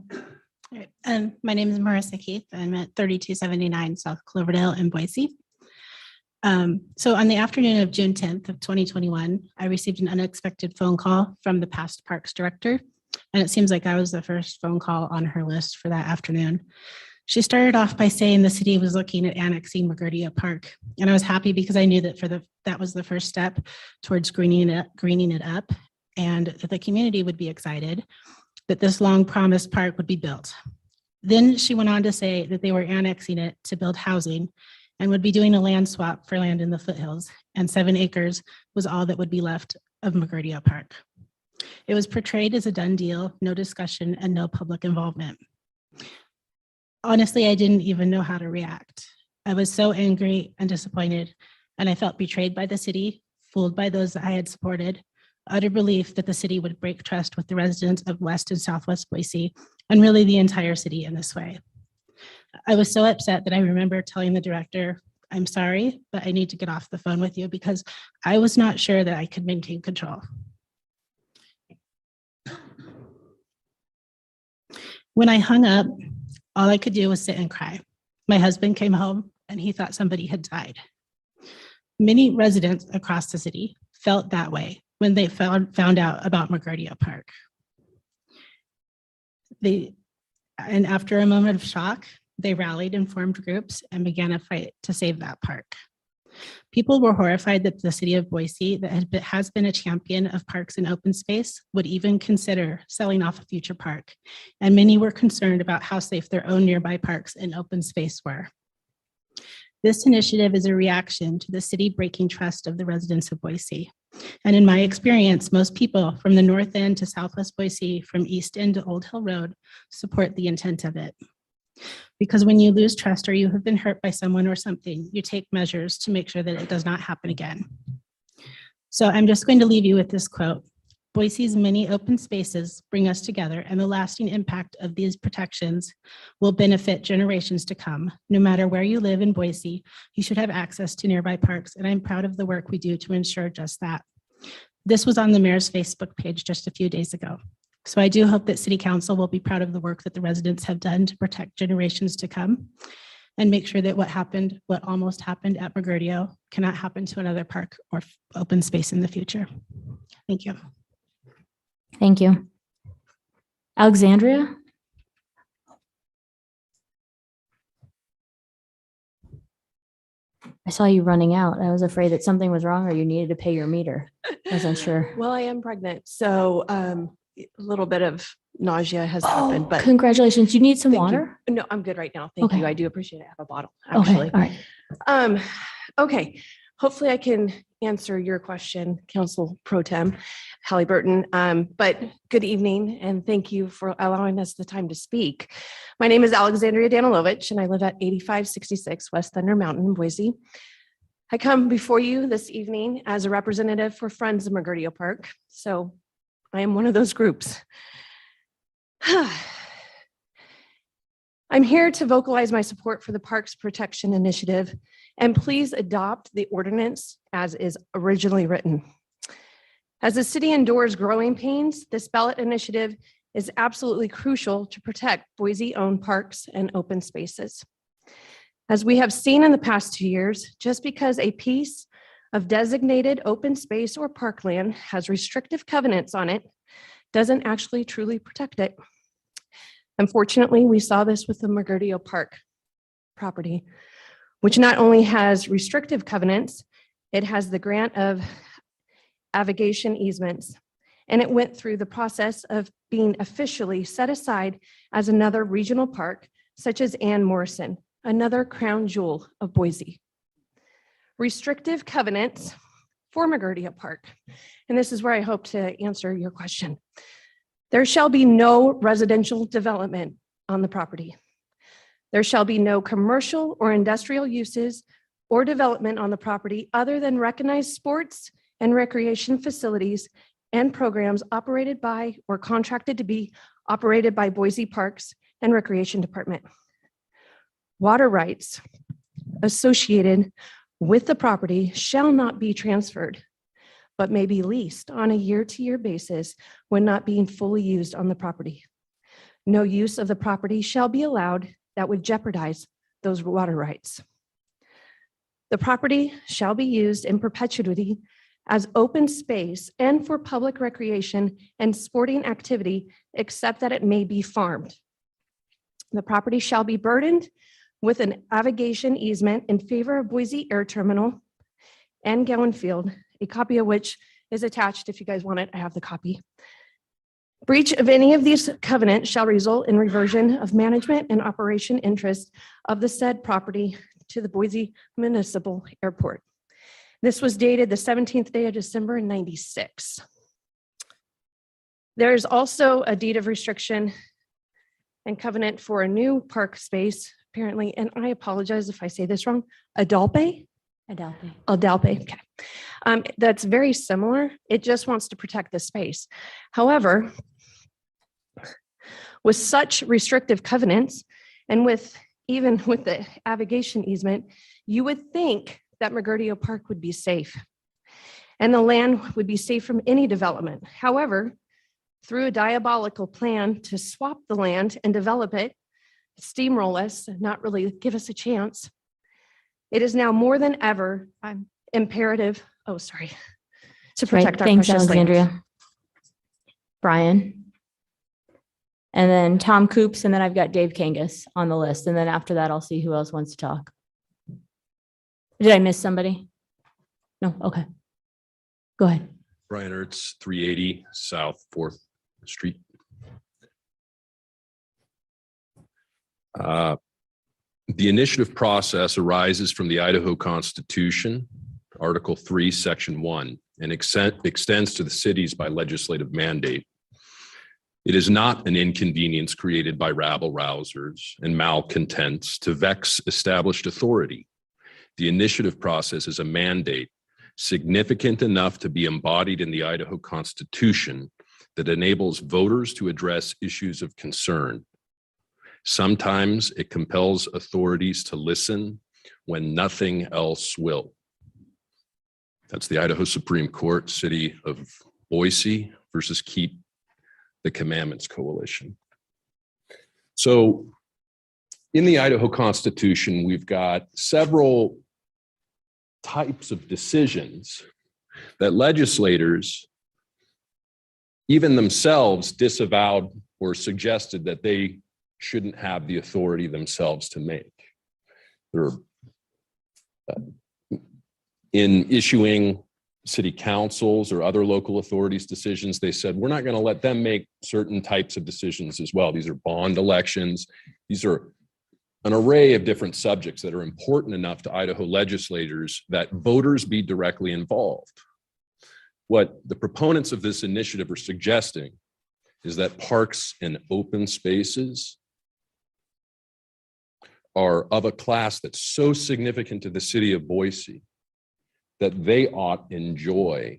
My name is Marissa Keith. I'm at 3279 South Cloverdale in Boise. So on the afternoon of June 10th of 2021, I received an unexpected phone call from the past parks director. And it seems like I was the first phone call on her list for that afternoon. She started off by saying the city was looking at annexing LaGuardia Park. And I was happy because I knew that that was the first step towards greening it up, and that the community would be excited that this long promised park would be built. Then she went on to say that they were annexing it to build housing and would be doing a land swap for land in the foothills, and 7 acres was all that would be left of LaGuardia Park. It was portrayed as a done deal, no discussion, and no public involvement. Honestly, I didn't even know how to react. I was so angry and disappointed, and I felt betrayed by the city, fooled by those that I had supported, utter belief that the city would break trust with the residents of West and Southwest Boise, and really the entire city in this way. I was so upset that I remember telling the director, "I'm sorry, but I need to get off the phone with you," because I was not sure that I could maintain control. When I hung up, all I could do was sit and cry. My husband came home and he thought somebody had died. Many residents across the city felt that way when they found out about LaGuardia Park. And after a moment of shock, they rallied and formed groups and began a fight to save that park. People were horrified that the city of Boise, that has been a champion of parks and open space, would even consider selling off a future park. And many were concerned about how safe their own nearby parks and open space were. This initiative is a reaction to the city breaking trust of the residents of Boise. And in my experience, most people from the north end to Southwest Boise, from East End to Old Hill Road, support the intent of it. Because when you lose trust or you have been hurt by someone or something, you take measures to make sure that it does not happen again. So I'm just going to leave you with this quote. Boise's many open spaces bring us together, and the lasting impact of these protections will benefit generations to come. No matter where you live in Boise, you should have access to nearby parks, and I'm proud of the work we do to ensure just that. This was on the mayor's Facebook page just a few days ago. So I do hope that City Council will be proud of the work that the residents have done to protect generations to come and make sure that what almost happened at LaGuardia cannot happen to another park or open space in the future. Thank you. Thank you. Alexandria? I saw you running out. I was afraid that something was wrong or you needed to pay your meter. I wasn't sure. Well, I am pregnant, so a little bit of nausea has happened, but Congratulations. You need some thank you. water? No, I'm good right now. Thank Okay. you. I do appreciate it. I have a bottle, Okay, actually. all right. Okay. Hopefully I can answer your question, Council Pro Tem Halliburton. But good evening, and thank you for allowing us the time to speak. My name is Alexandria Danilovich, and I live at 8566 West Thunder Mountain in Boise. I come before you this evening as a representative for Friends of McGurdio Park. So I am one of those groups. I'm here to vocalize my support for the Parks Protection Initiative, and please adopt the ordinance as is originally written. As the city endures growing pains, this ballot initiative is absolutely crucial to protect Boise-owned parks and open spaces. As we have seen in the past 2 years, just because a piece of designated open space or parkland has restrictive covenants on it, doesn't actually truly protect it. Unfortunately, we saw this with the McGurdio Park property, which not only has restrictive covenants, it has the grant of avigation easements, and it went through the process of being officially set aside as another regional park, such as Ann Morrison, another crown jewel of Boise. Restrictive covenants for McGurdio Park, and this is where I hope to answer your question. There shall be no residential development on the property. There shall be no commercial or industrial uses or development on the property other than recognized sports and recreation facilities and programs operated by or contracted to be operated by Boise Parks and Recreation Department. Water rights associated with the property shall not be transferred, but may be leased on a year-to-year basis when not being fully used on the property. No use of the property shall be allowed that would jeopardize those water rights. The property shall be used in perpetuity as open space and for public recreation and sporting activity, except that it may be farmed. The property shall be burdened with an avigation easement in favor of Boise Air Terminal and Gowan Field, a copy of which is attached. If you guys want it, I have the copy. Breach of any of these covenants shall result in reversion of management and operation interest of the said property to the Boise Municipal Airport. This was dated the 17th day of December in '96. There is also a deed of restriction and covenant for a new park space, apparently, and I apologize if I say this wrong, Adalpe? Adalpe, okay. That's very similar. It just wants to protect the space. However, with such restrictive covenants and even with the avigation easement, you would think that McGurdio Park would be safe and the land would be safe from any development. However, through a diabolical plan to swap the land and develop it, steamroll us, not really give us a chance, it is now more than ever imperative, to protect our Thanks, precious land. Alexandria. Brian. And then Tom Coops, and then I've got Dave Kangas on the list. And then after that, I'll see who else wants to talk. Did I miss somebody? No, okay. Go ahead. Brian Ertz, 380 South 4th Street. The initiative process arises from the Idaho Constitution, Article 3, Section 1, and extends to the cities by legislative mandate. It is not an inconvenience created by rabble-rousers and malcontents to vex established authority. The initiative process is a mandate significant enough to be embodied in the Idaho Constitution that enables voters to address issues of concern. Sometimes it compels authorities to listen when nothing else will. That's the Idaho Supreme Court, City of Boise versus Keep the Commandments Coalition. So in the Idaho Constitution, we've got several types of decisions that legislators, even themselves, disavowed or suggested that they shouldn't have the authority themselves to make. They're in issuing city councils or other local authorities decisions, they said, we're not going to let them make certain types of decisions as well. These are bond elections. These are an array of different subjects that are important enough to Idaho legislators that voters be directly involved. What the proponents of this initiative are suggesting is that parks and open spaces are of a class that's so significant to the city of Boise that they ought enjoy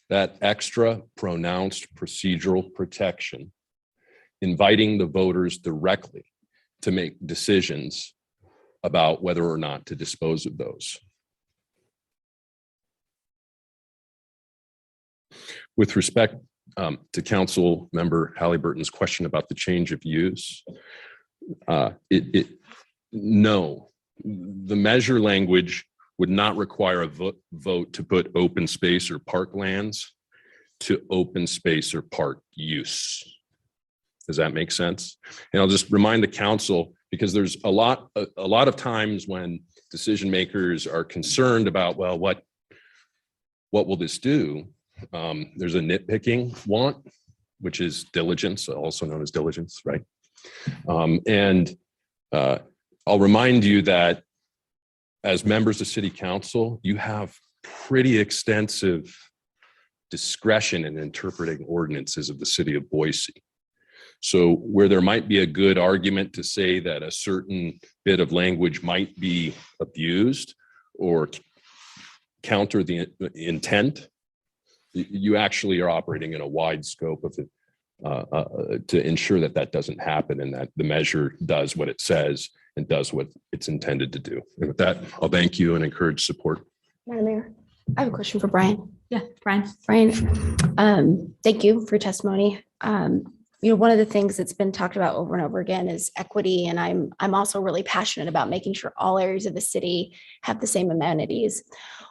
that extra pronounced procedural protection, inviting the voters directly to make decisions about whether or not to dispose of those. With respect to Council Member Halliburton's question about the change of use, no, the measure language would not require a vote to put open space or park lands to open space or park use. Does that make sense? And I'll just remind the council, because there's a lot of times when decision makers are concerned about, well, what will this do? There's a nitpicking want, which is diligence, also known as diligence, right? I'll remind you that as members of City Council, you have pretty extensive discretion in interpreting ordinances of the City of Boise. So where there might be a good argument to say that a certain bit of language might be abused or counter the intent, you actually are operating in a wide scope of it to ensure that that doesn't happen and that the measure does what it says and does what it's intended to do. And with that, I'll thank you and encourage support. Madam Mayor, I have a question for Brian. Yeah, Brian. Brian, thank you for your testimony. One of the things that's been talked about over and over again is equity, and I'm also really passionate about making sure all areas of the city have the same amenities.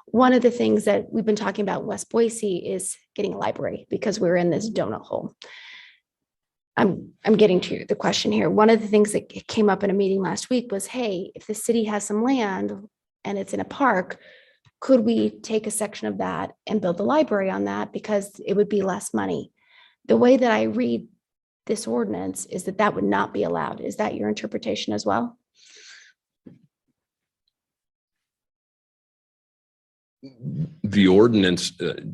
One of the things that we've been talking about in West Boise is getting a library because we're in this donut hole. I'm getting to the question here. One of the things that came up in a meeting last week was, hey, if the city has some land and it's in a park, could we take a section of that and build the library on that because it would be less money? The way that I read this ordinance is that that would not be allowed. Is that your interpretation as well? The ordinance,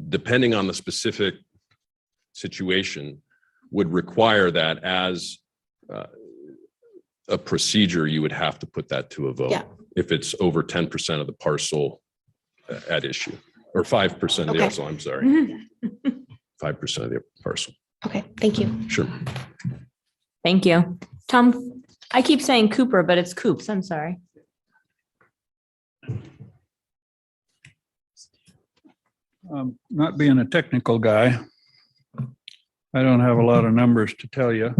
depending on the specific situation, would require that as a procedure, you would have to put that to a vote. Yeah. If it's over 10% of the parcel at issue, or 5% of the Okay. parcel, I'm sorry. 5% of the parcel. Okay, thank you. Sure. Thank you. Tom, I keep saying Cooper, but it's Coops. I'm sorry. Not being a technical guy, I don't have a lot of numbers to tell you.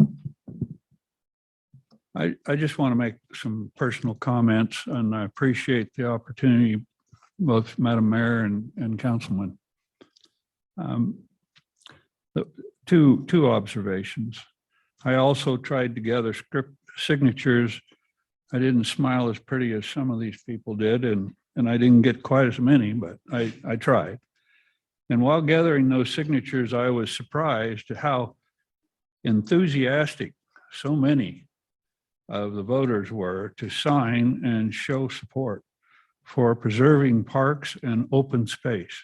I just want to make some personal comments, and I appreciate the opportunity, both Madam Mayor and Councilman. Two observations. I also tried to gather signatures. I didn't smile as pretty as some of these people did, and I didn't get quite as many, but I tried. And while gathering those signatures, I was surprised at how enthusiastic so many of the voters were to sign and show support for preserving parks and open space.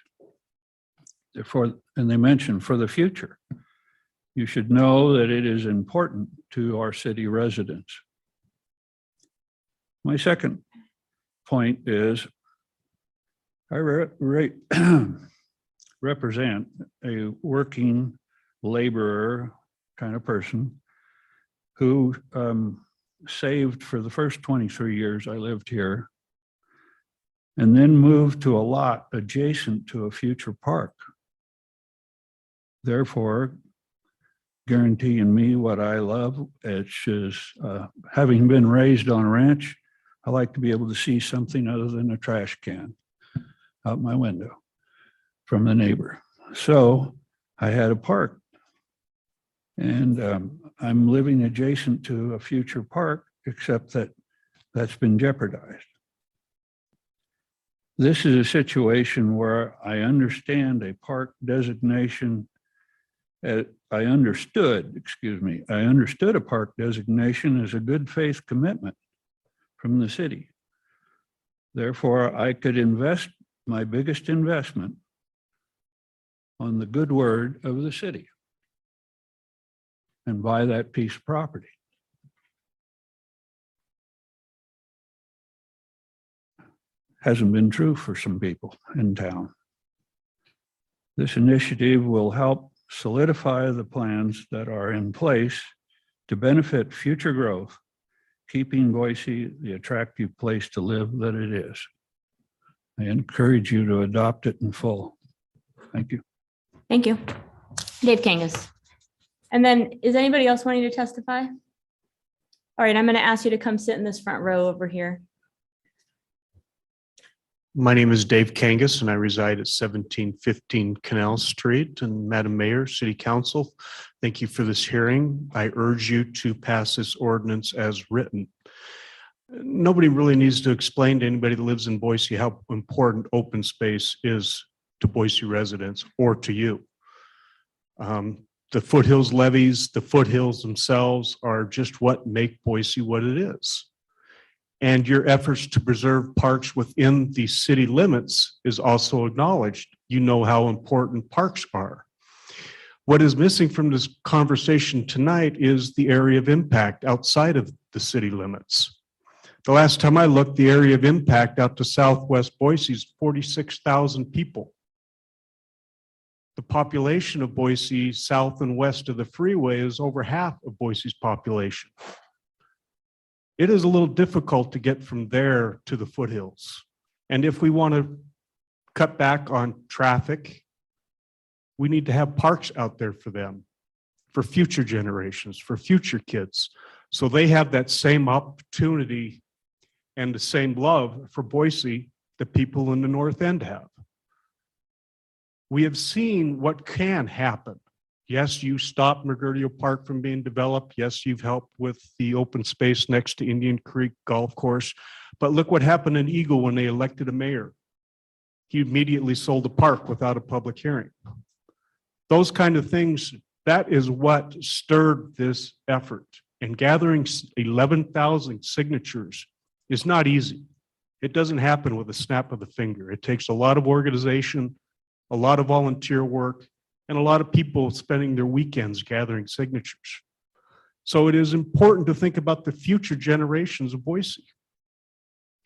And they mentioned for the future. You should know that it is important to our city residents. My second point is I represent a working laborer kind of person who saved for the first 23 years I lived here and then moved to a lot adjacent to a future park. Therefore, guaranteeing me what I love, which is having been raised on a ranch, I like to be able to see something other than a trash can out my window from the neighbor. So I had a park, and I'm living adjacent to a future park, except that that's been jeopardized. This is a situation where I understand a park designation. I understood a park designation as a good faith commitment from the city. Therefore, I could invest my biggest investment on the good word of the city and buy that piece of property. hasn't been true for some people in town. This initiative will help solidify the plans that are in place to benefit future growth, keeping Boise the attractive place to live that it is. I encourage you to adopt it in full. Thank you. Thank you. Dave Kangas. And then is anybody else wanting to testify? All right, I'm going to ask you to come sit in this front row over here. My name is Dave Kangas, and I reside at 1715 Canal Street. And Madam Mayor, City Council, thank you for this hearing. I urge you to pass this ordinance as written. Nobody really needs to explain to anybody that lives in Boise how important open space is to Boise residents or to you. The foothills levees, the foothills themselves are just what make Boise what it is. And your efforts to preserve parks within the city limits is also acknowledged. You know how important parks are. What is missing from this conversation tonight is the area of impact outside of the city limits. The last time I looked, the area of impact out to Southwest Boise is 46,000 people. The population of Boise south and west of the freeway is over half of Boise's population. It is a little difficult to get from there to the foothills. And if we want to cut back on traffic, we need to have parks out there for them, for future generations, for future kids. So they have that same opportunity and the same love for Boise that people in the North End have. We have seen what can happen. Yes, you stopped McGurdio Park from being developed. Yes, you've helped with the open space next to Indian Creek Golf Course. But look what happened in Eagle when they elected a mayor. He immediately sold the park without a public hearing. Those kind of things, that is what stirred this effort. And gathering 11,000 signatures is not easy. It doesn't happen with a snap of the finger. It takes a lot of organization, a lot of volunteer work, and a lot of people spending their weekends gathering signatures. So it is important to think about the future generations of Boise.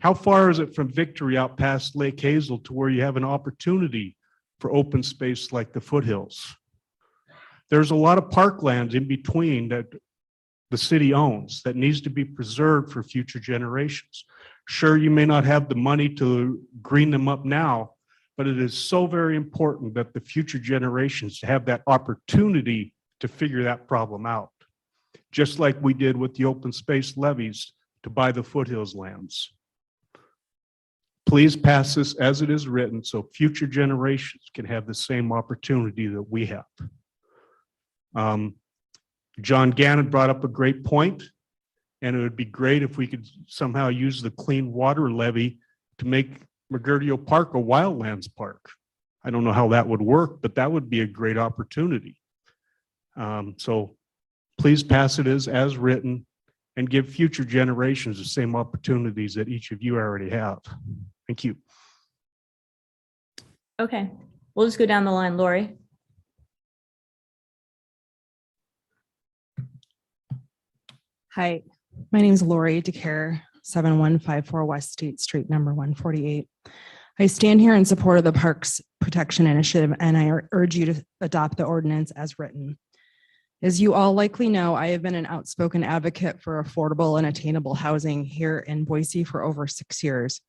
How far is it from Victory out past Lake Hazel to where you have an opportunity for open space like the foothills? There's a lot of parklands in between that the city owns that needs to be preserved for future generations. Sure, you may not have the money to green them up now, but it is so very important that the future generations have that opportunity to figure that problem out. Just like we did with the open space levies to buy the foothills lands. Please pass this as it is written so future generations can have the same opportunity that we have. John Gannon brought up a great point, and it would be great if we could somehow use the clean water levy to make McGurdio Park a wildlands park. I don't know how that would work, but that would be a great opportunity. So please pass it as written and give future generations the same opportunities that each of you already have. Thank you. Okay, we'll just go down the line. Lori. Hi, my name is Lori DeCare, 7154 West State Street, number 148. I stand here in support of the Parks Protection Initiative, and I urge you to adopt the ordinance as written. As you all likely know, I have been an outspoken advocate for affordable and attainable housing here in Boise for over 6 years.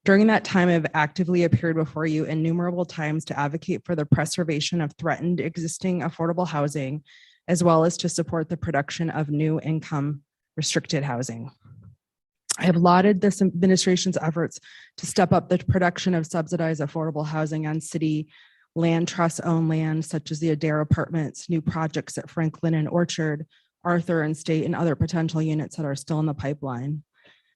During that time, I've actively appeared before you innumerable times to advocate for the preservation of threatened existing affordable housing, as well as to support the production of new income restricted housing. I have lauded this administration's efforts to step up the production of subsidized affordable housing on city land trust owned land, such as the Adair Apartments, new projects at Franklin and Orchard, Arthur and State, and other potential units that are still in the pipeline.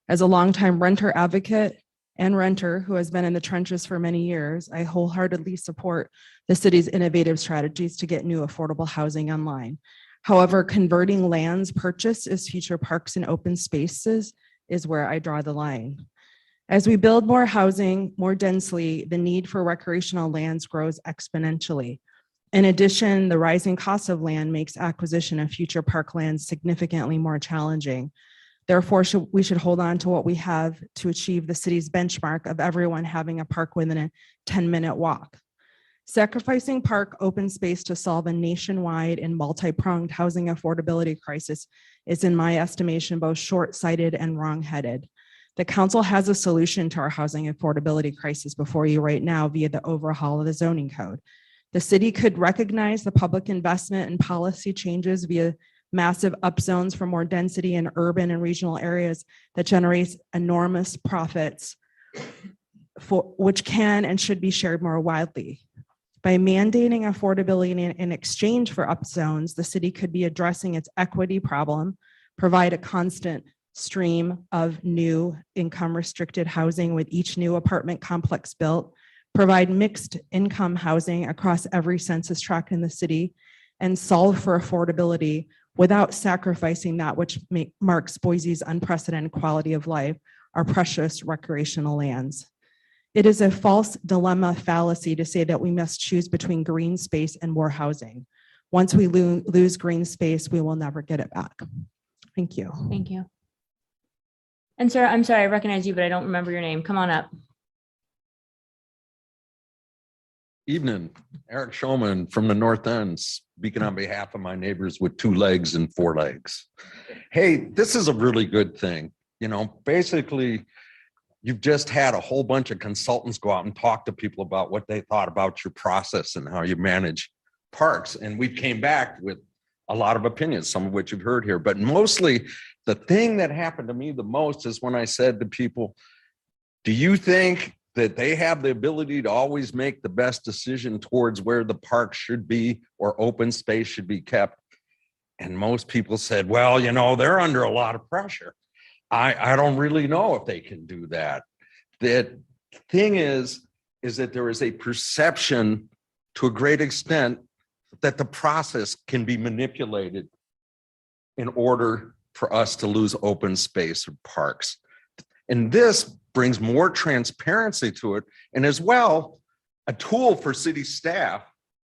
As a longtime renter advocate and renter who has been in the trenches for many years, I wholeheartedly support the city's innovative strategies to get new affordable housing online. However, converting lands purchased as future parks and open spaces is where I draw the line. As we build more housing more densely, the need for recreational lands grows exponentially. In addition, the rising cost of land makes acquisition of future parklands significantly more challenging. Therefore, we should hold on to what we have to achieve the city's benchmark of everyone having a park within a 10-minute walk. Sacrificing park open space to solve a nationwide and multi-pronged housing affordability crisis is, in my estimation, both short-sighted and wrong-headed. The council has a solution to our housing affordability crisis before you right now via the overhaul of the zoning code. The city could recognize the public investment and policy changes via massive upzones for more density in urban and regional areas that generates enormous profits for which can and should be shared more widely. By mandating affordability in exchange for upzones, the city could be addressing its equity problem, provide a constant stream of new income restricted housing with each new apartment complex built, provide mixed income housing across every census tract in the city, and solve for affordability without sacrificing that which marks Boise's unprecedented quality of life, our precious recreational lands. It is a false dilemma fallacy to say that we must choose between green space and more housing. Once we lose green space, we will never get it back. Thank you. Thank you. And sir, I'm sorry, I recognize you, but I don't remember your name. Come on up. Evening, Eric Shulman from the North End, speaking on behalf of my neighbors with 2 legs and 4 legs. Hey, this is a really good thing. You know, basically, you've just had a whole bunch of consultants go out and talk to people about what they thought about your process and how you manage parks. And we came back with a lot of opinions, some of which you've heard here, but mostly the thing that happened to me the most is when I said to people, do you think that they have the ability to always make the best decision towards where the park should be or open space should be kept? And most people said, well, you know, they're under a lot of pressure. I don't really know if they can do that. The thing is that there is a perception to a great extent that the process can be manipulated in order for us to lose open space or parks. And this brings more transparency to it, and as well, a tool for city staff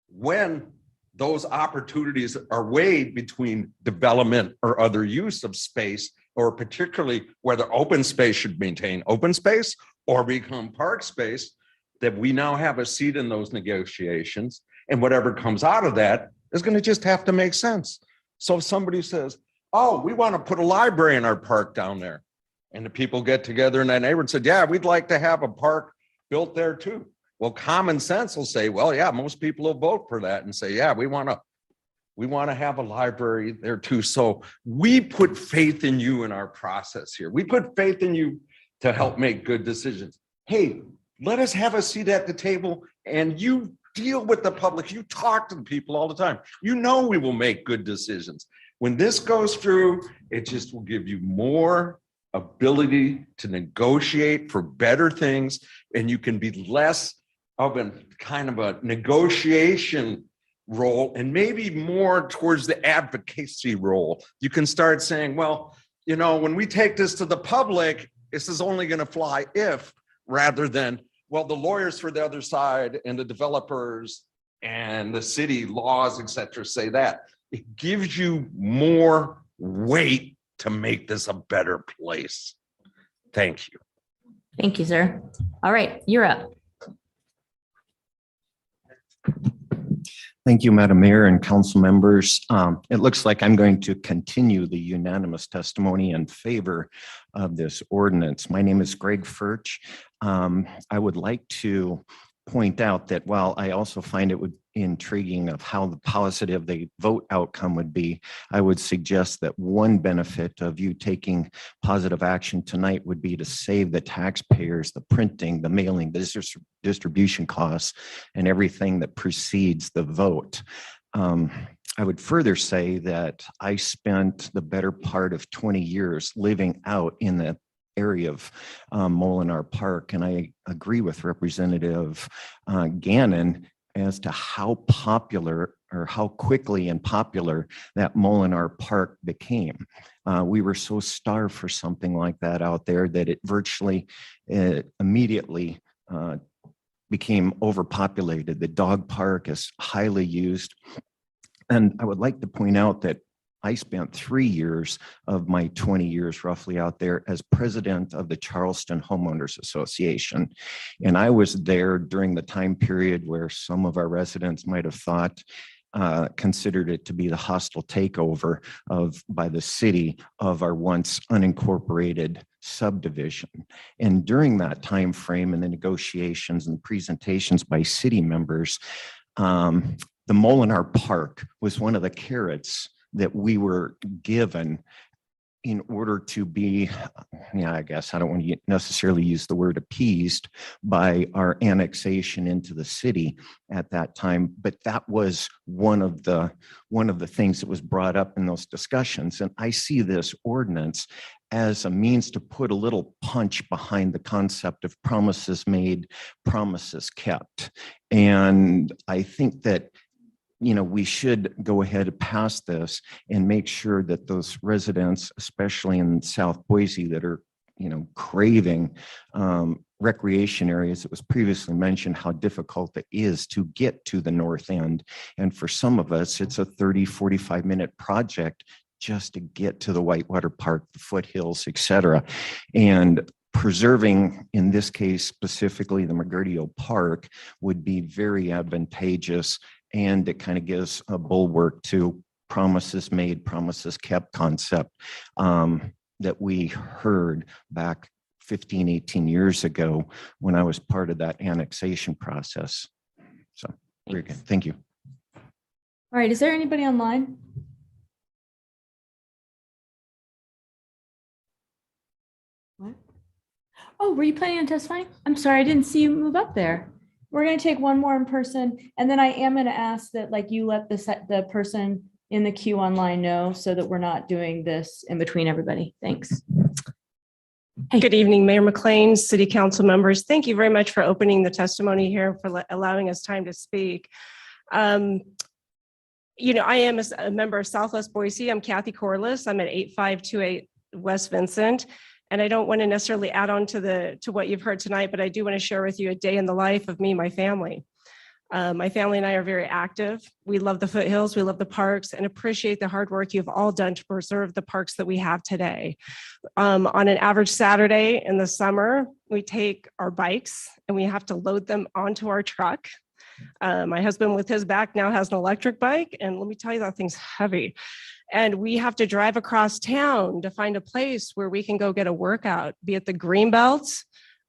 when those opportunities are weighed between development or other use of space, or particularly whether open space should maintain open space or become park space, that we now have a seat in those negotiations. And whatever comes out of that is going to just have to make sense. So if somebody says, oh, we want to put a library in our park down there, and the people get together in that neighborhood and said, yeah, we'd like to have a park built there too. Well, common sense will say, well, yeah, most people will vote for that and say, yeah, we want to have a library there too. So we put faith in you in our process here. We put faith in you to help make good decisions. Hey, let us have a seat at the table, and you deal with the public. You talk to the people all the time. You know we will make good decisions. When this goes through, it just will give you more ability to negotiate for better things, and you can be less of a kind of a negotiation role and maybe more towards the advocacy role. You can start saying, well, you know, when we take this to the public, this is only going to fly if, rather than, well, the lawyers for the other side and the developers and the city laws, et cetera, say that. It gives you more weight to make this a better place. Thank you. Thank you, sir. All right, you're up. Thank you, Madam Mayor and council members. It looks like I'm going to continue the unanimous testimony in favor of this ordinance. My name is Greg Furch. I would like to point out that while I also find it would intriguing of how the positive the vote outcome would be, I would suggest that one benefit of you taking positive action tonight would be to save the taxpayers the printing, the mailing, the distribution costs, and everything that precedes the vote. I would further say that I spent the better part of 20 years living out in the area of Molinar Park, and I agree with Representative Gannon as to how popular or how quickly and popular that Molinar Park became. We were so starved for something like that out there that it virtually immediately became overpopulated. The dog park is highly used. And I would like to point out that I spent 3 years of my 20 years roughly out there as president of the Charleston Homeowners Association. And I was there during the time period where some of our residents might have thought, considered it to be the hostile takeover by the city of our once unincorporated subdivision. And during that time frame and the negotiations and presentations by city members, the Molinar Park was one of the carrots that we were given in order to be, I guess I don't want to necessarily use the word appeased by our annexation into the city at that time, but that was one of the things that was brought up in those discussions. And I see this ordinance as a means to put a little punch behind the concept of promises made, promises kept. And I think that we should go ahead and pass this and make sure that those residents, especially in South Boise, that are, craving recreation areas. It was previously mentioned how difficult it is to get to the north end. And for some of us, it's a 30, 45-minute project just to get to the Whitewater Park, the foothills, et cetera. And preserving, in this case, specifically the McGurdio Park would be very advantageous. And it kind of gives a bulwark to promises made, promises kept concept that we heard back 15, 18 years ago when I was part of that annexation process. So very good. Thank you. All right. Is there anybody online? What? Oh, were you planning on testifying? I'm sorry, I didn't see you move up there. We're going to take one more in person, and then I am going to ask that you let the person in the queue online know so that we're not doing this in between everybody. Thanks. Hey. Good evening, Mayor McLean, City Council members. Thank you very much for opening the testimony here, for allowing us time to speak. I am a member of Southwest Boise. I'm Kathy Corliss. I'm at 8528 West Vincent. And I don't want to necessarily add on to what you've heard tonight, but I do want to share with you a day in the life of me and my family. My family and I are very active. We love the foothills, we love the parks, and appreciate the hard work you've all done to preserve the parks that we have today. On an average Saturday in the summer, we take our bikes and we have to load them onto our truck. My husband with his back now has an electric bike, and let me tell you, that thing's heavy. And we have to drive across town to find a place where we can go get a workout, be it the Greenbelt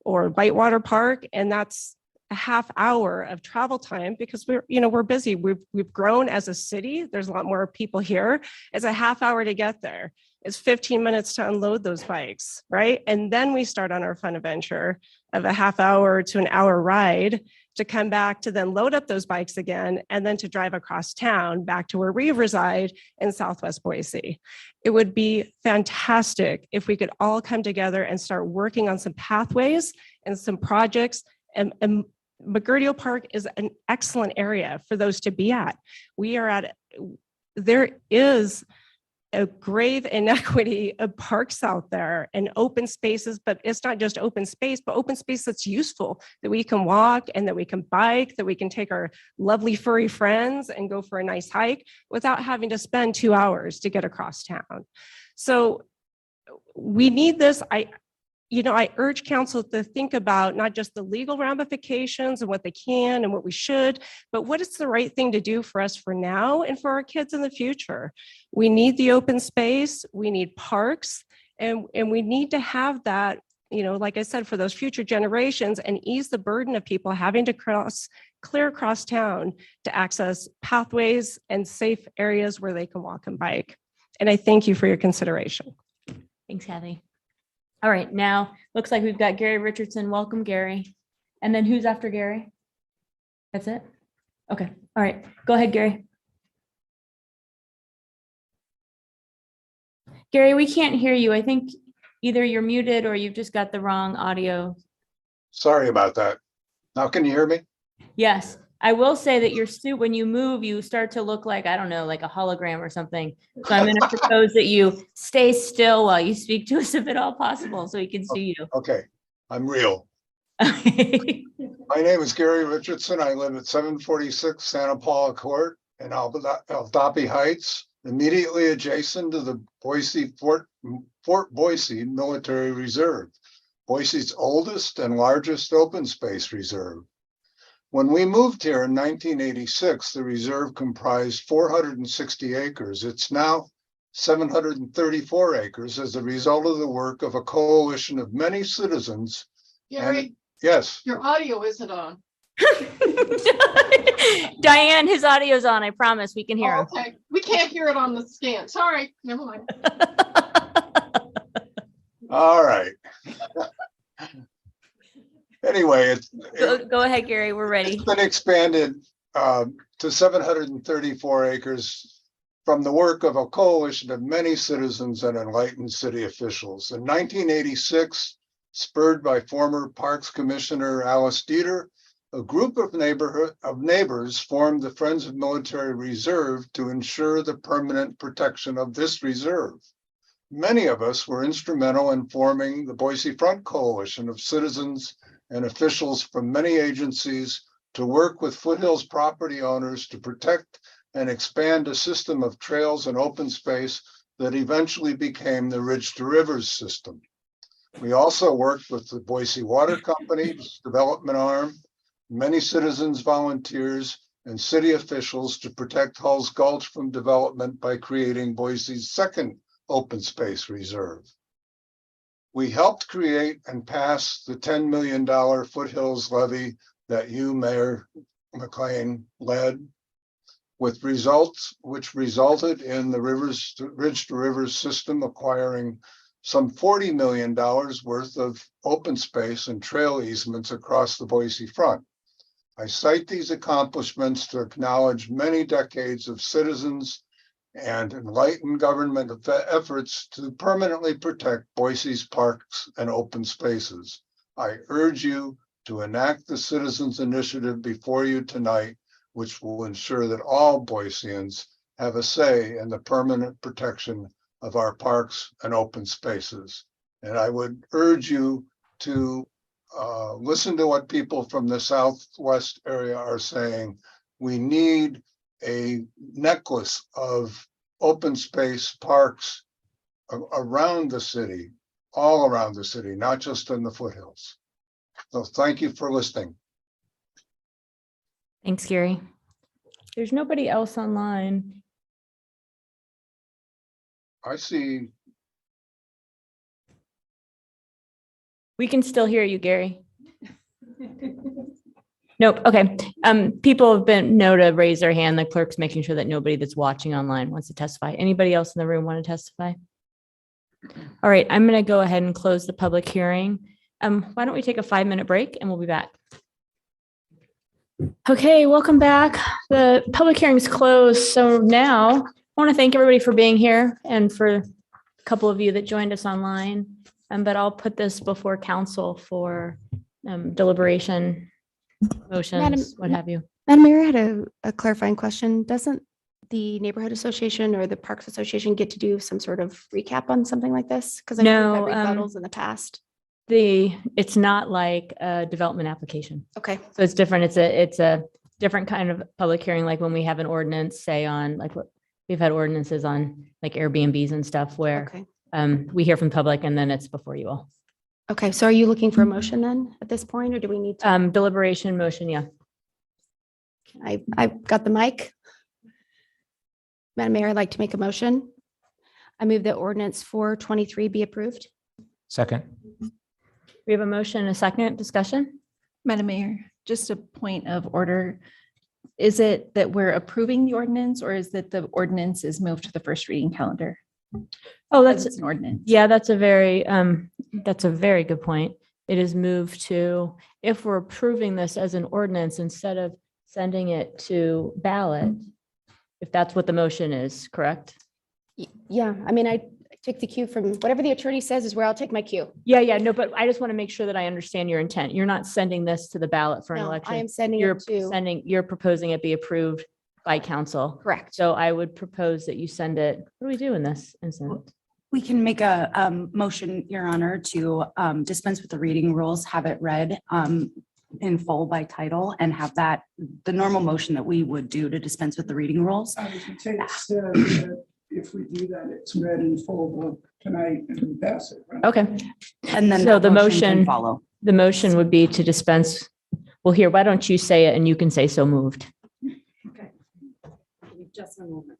or Whitewater Park. And that's a half hour of travel time because we're busy. We've grown as a city. There's a lot more people here. It's a half hour to get there. It's 15 minutes to unload those bikes, right? And then we start on our fun adventure of a half hour to an hour ride to come back to then load up those bikes again, and then to drive across town back to where we reside in Southwest Boise. It would be fantastic if we could all come together and start working on some pathways and some projects. And McGurdio Park is an excellent area for those to be at. There is a grave inequity of parks out there and open spaces, but it's not just open space, but open space that's useful, that we can walk and that we can bike, that we can take our lovely furry friends and go for a nice hike without having to spend 2 hours to get across town. So we need this. I urge council to think about not just the legal ramifications and what they can and what we should, but what is the right thing to do for us for now and for our kids in the future. We need the open space, we need parks, and we need to have that, like I said, for those future generations, and ease the burden of people having to clear across town to access pathways and safe areas where they can walk and bike. And I thank you for your consideration. Thanks, Kathy. All right, now looks like we've got Gary Richardson. Welcome, Gary. And then who's after Gary? That's it? Okay. All right. Go ahead, Gary. Gary, we can't hear you. I think either you're muted or you've just got the wrong audio. Sorry about that. Now can you hear me? Yes. I will say that when you move, you start to look like, I don't know, like a hologram or something. So I'm going to propose that you stay still while you speak to us if at all possible so we can see you. Okay, I'm real. My name is Gary Richardson. I live at 746 Santa Paula Court in Aldapi Heights, immediately adjacent to the Fort Boise Military Reserve, Boise's oldest and largest open space reserve. When we moved here in 1986, the reserve comprised 460 acres. It's now 734 acres as a result of the work of a coalition of many citizens. Gary, Yes. your audio isn't on. Diane, his audio's on. I promise we can hear Oh, him. okay, we can't hear it on the scan. Sorry, never mind. All right. Anyway, Go ahead, Gary. We're ready. it's been expanded to 734 acres from the work of a coalition of many citizens and enlightened city officials. In 1986, spurred by former Parks Commissioner Alice Dieter, a group of neighbors formed the Friends of Military Reserve to ensure the permanent protection of this reserve. Many of us were instrumental in forming the Boise Front Coalition of citizens and officials from many agencies to work with foothills property owners to protect and expand a system of trails and open space that eventually became the Ridge to Rivers system. We also worked with the Boise Water Company's development arm, many citizens, volunteers, and city officials to protect Hulls Gulch from development by creating Boise's second open space reserve. We helped create and pass the $10 million foothills levy that you, Mayor McLean, led, with results which resulted in the Ridge to Rivers system acquiring some $40 million worth of open space and trail easements across the Boise Front. I cite these accomplishments to acknowledge many decades of citizens and enlightened government efforts to permanently protect Boise's parks and open spaces. I urge you to enact the Citizens Initiative before you tonight, which will ensure that all Boiseans have a say in the permanent protection of our parks and open spaces. And I would urge you to listen to what people from the Southwest area are saying. We need a necklace of open space parks around the city, all around the city, not just in the foothills. So thank you for listening. Thanks, Gary. There's nobody else online. I see. We can still hear you, Gary. Nope. Okay. People have been known to raise their hand. The clerk's making sure that nobody that's watching online wants to testify. Anybody else in the room want to testify? All right. I'm going to go ahead and close the public hearing. Why don't we take a 5-minute break and we'll be back. Okay, welcome back. The public hearing's closed. So now I want to thank everybody for being here and for a couple of you that joined us online. But I'll put this before council for deliberation, motions, what have you. Madam Mayor, I had a clarifying question. Doesn't the neighborhood association or the Parks Association get to do some sort of recap on something like this? Because I know No, we've had rebuttals in the past. It's not like a development application. Okay. So it's different. It's a different kind of public hearing, like when we have an ordinance, say on like what we've had ordinances on like Airbnbs and stuff where we hear from the public and then it's before you all. Okay, so are you looking for a motion then at this point, or do we need to? Deliberation motion, yeah. I've got the mic. Madam Mayor, I'd like to make a motion. I move that ordinance 423 be approved. Second. We have a motion and a second discussion. Madam Mayor, just a point of order. Is it that we're approving the ordinance or is that the ordinance is moved to the first reading calendar? Oh, that's an ordinance. Yeah, that's a very good point. It is moved to, if we're approving this as an ordinance instead of sending it to ballot, if that's what the motion is, correct? Yeah, I mean, I take the cue from whatever the attorney says is where I'll take my cue. Yeah, no, but I just want to make sure that I understand your intent. You're not sending this to the ballot for an No, election. I am sending You're it to. You're proposing it be approved by council. Correct. So I would propose that you send it, what do we do in this instance? We can make a motion, Your Honor, to dispense with the reading rules, have it read in full by title, and have that, the normal motion that we would do to dispense with the reading rules. if we do that, it's read in full tonight and we pass it. Right? Okay. And then So that the motion can motion, follow. the motion would be to dispense. Well, here, why don't you say it and you can say so moved. Okay. Just a moment.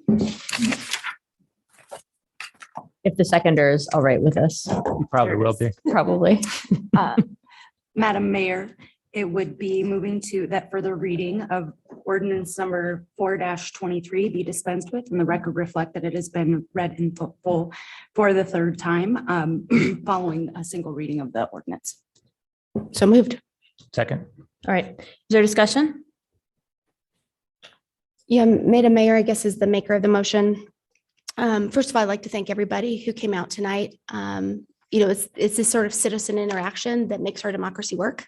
If the seconder is all right with us. Probably will be. Probably. Madam Mayor, it would be moving to that further reading of ordinance number 4-23 be dispensed with, and the record reflect that it has been read in full for the third time following a single reading of the ordinance. So moved. Second. All right. Is there discussion? Yeah, Madam Mayor, I guess, is the maker of the motion. First of all, I'd like to thank everybody who came out tonight. It's this sort of citizen interaction that makes our democracy work.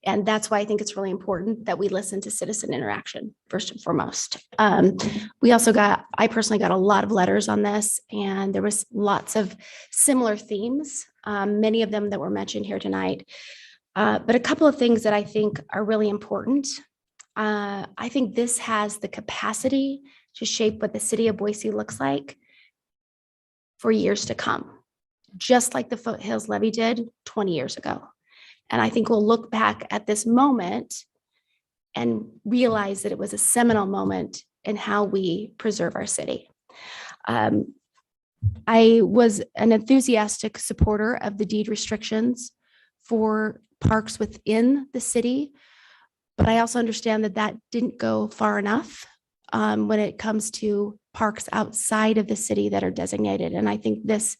And that's why I think it's really important that we listen to citizen interaction first and foremost. I personally got a lot of letters on this, and there was lots of similar themes, many of them that were mentioned here tonight. But a couple of things that I think are really important. I think this has the capacity to shape what the city of Boise looks like for years to come, just like the Foothills Levy did 20 years ago. And I think we'll look back at this moment and realize that it was a seminal moment in how we preserve our city. I was an enthusiastic supporter of the deed restrictions for parks within the city, but I also understand that that didn't go far enough when it comes to parks outside of the city that are designated. And I think this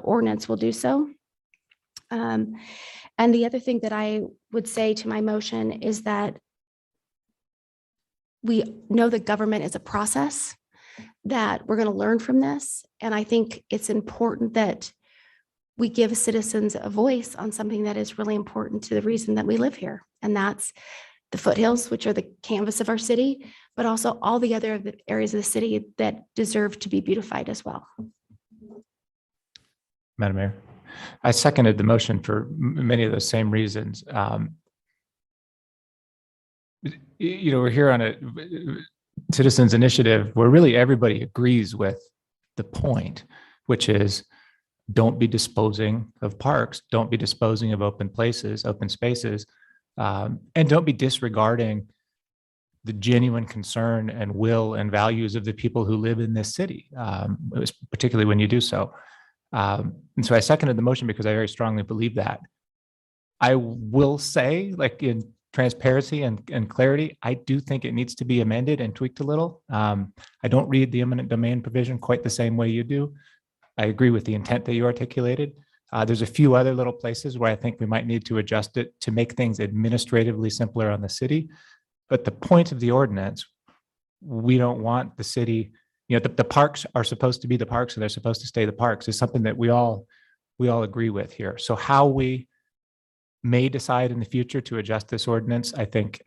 ordinance will do so. And the other thing that I would say to my motion is that we know that government is a process, that we're going to learn from this. And I think it's important that we give citizens a voice on something that is really important to the reason that we live here. And that's the foothills, which are the canvas of our city, but also all the other areas of the city that deserve to be beautified as well. Madam Mayor, I seconded the motion for many of those same reasons. We're here on a citizens initiative where really everybody agrees with the point, which is don't be disposing of parks, don't be disposing of open places, open spaces, and don't be disregarding the genuine concern and will and values of the people who live in this city, particularly when you do so. And so I seconded the motion because I very strongly believe that. I will say, like in transparency and clarity, I do think it needs to be amended and tweaked a little. I don't read the eminent domain provision quite the same way you do. I agree with the intent that you articulated. There's a few other little places where I think we might need to adjust it to make things administratively simpler on the city. But the point of the ordinance, we don't want the city, the parks are supposed to be the parks and they're supposed to stay the parks is something that we all agree with here. So how we may decide in the future to adjust this ordinance, I think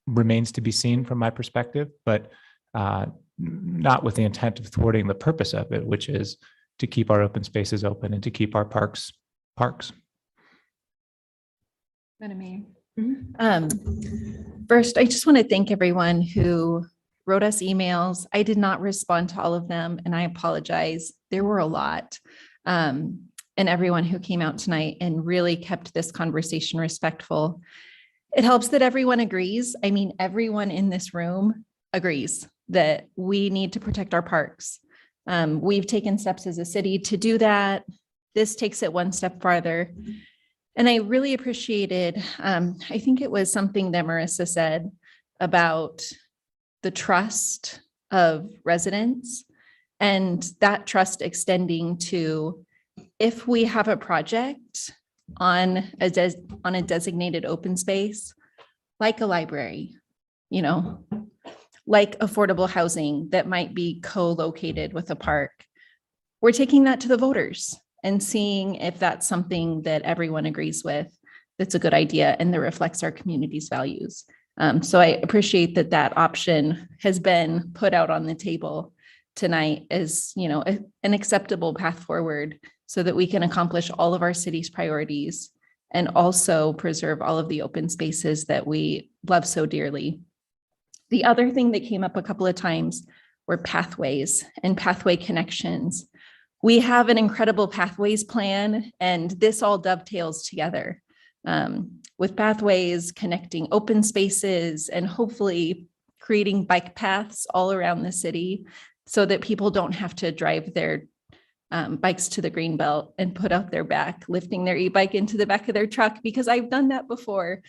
remains to be seen from my perspective, but not with the intent of thwarting the purpose of it, which is to keep our open spaces open and to keep our parks. Madam Mayor. First, I just want to thank everyone who wrote us emails. I did not respond to all of them, and I apologize. There were a lot. And everyone who came out tonight and really kept this conversation respectful. It helps that everyone agrees. I mean, everyone in this room agrees that we need to protect our parks. We've taken steps as a city to do that. This takes it one step farther. And I really appreciated, I think it was something that Marissa said about the trust of residents and that trust extending to if we have a project on a designated open space, like a library, like affordable housing that might be co-located with a park, we're taking that to the voters and seeing if that's something that everyone agrees with, that's a good idea and that reflects our community's values. So I appreciate that option has been put out on the table tonight as, an acceptable path forward so that we can accomplish all of our city's priorities and also preserve all of the open spaces that we love so dearly. The other thing that came up a couple of times were pathways and pathway connections. We have an incredible pathways plan, and this all dovetails together with pathways connecting open spaces and hopefully creating bike paths all around the city so that people don't have to drive their bikes to the green belt and put out their back, lifting their e-bike into the back of their truck, because I've done that before.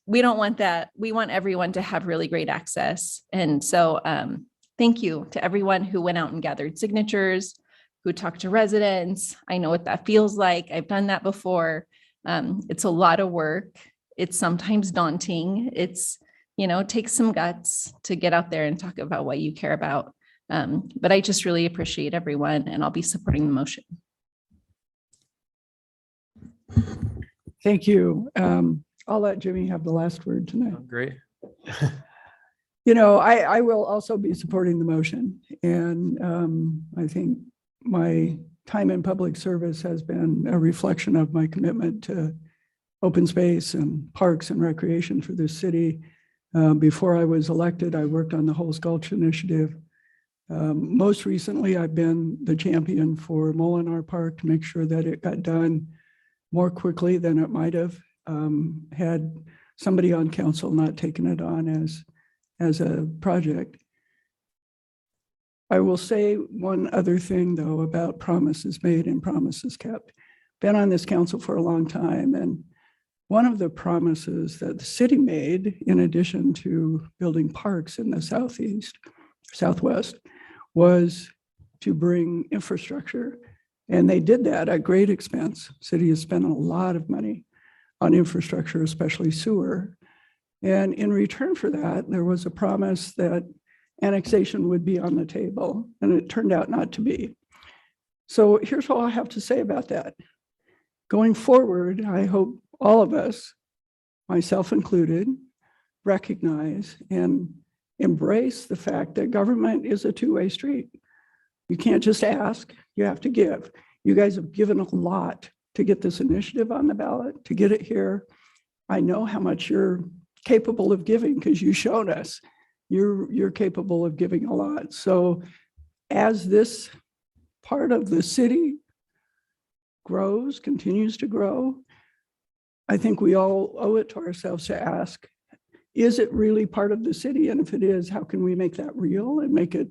We don't want that. We want everyone to have really great access. And so thank you to everyone who went out and gathered signatures, who talked to residents. I know what that feels like. I've done that before. It's a lot of work. It's sometimes daunting. It's, it takes some guts to get out there and talk about what you care about. But I just really appreciate everyone, and I'll be supporting the motion. Thank you. I'll let Jimmy have the last word tonight. Great. I will also be supporting the motion. And I think my time in public service has been a reflection of my commitment to open space and parks and recreation for this city. Before I was elected, I worked on the Whole Gulch Initiative. Most recently, I've been the champion for Molinar Park to make sure that it got done more quickly than it might have had somebody on council not taken it on as a project. I will say one other thing, though, about promises made and promises kept. Been on this council for a long time, and one of the promises that the city made, in addition to building parks in the southwest, was to bring infrastructure. And they did that at great expense. City has spent a lot of money on infrastructure, especially sewer. And in return for that, there was a promise that annexation would be on the table, and it turned out not to be. So here's what I have to say about that. Going forward, I hope all of us, myself included, recognize and embrace the fact that government is a two-way street. You can't just ask, you have to give. You guys have given a lot to get this initiative on the ballot, to get it here. I know how much you're capable of giving because you've shown us you're capable of giving a lot. So as this part of the city grows, continues to grow, I think we all owe it to ourselves to ask, is it really part of the city? And if it is, how can we make that real and make it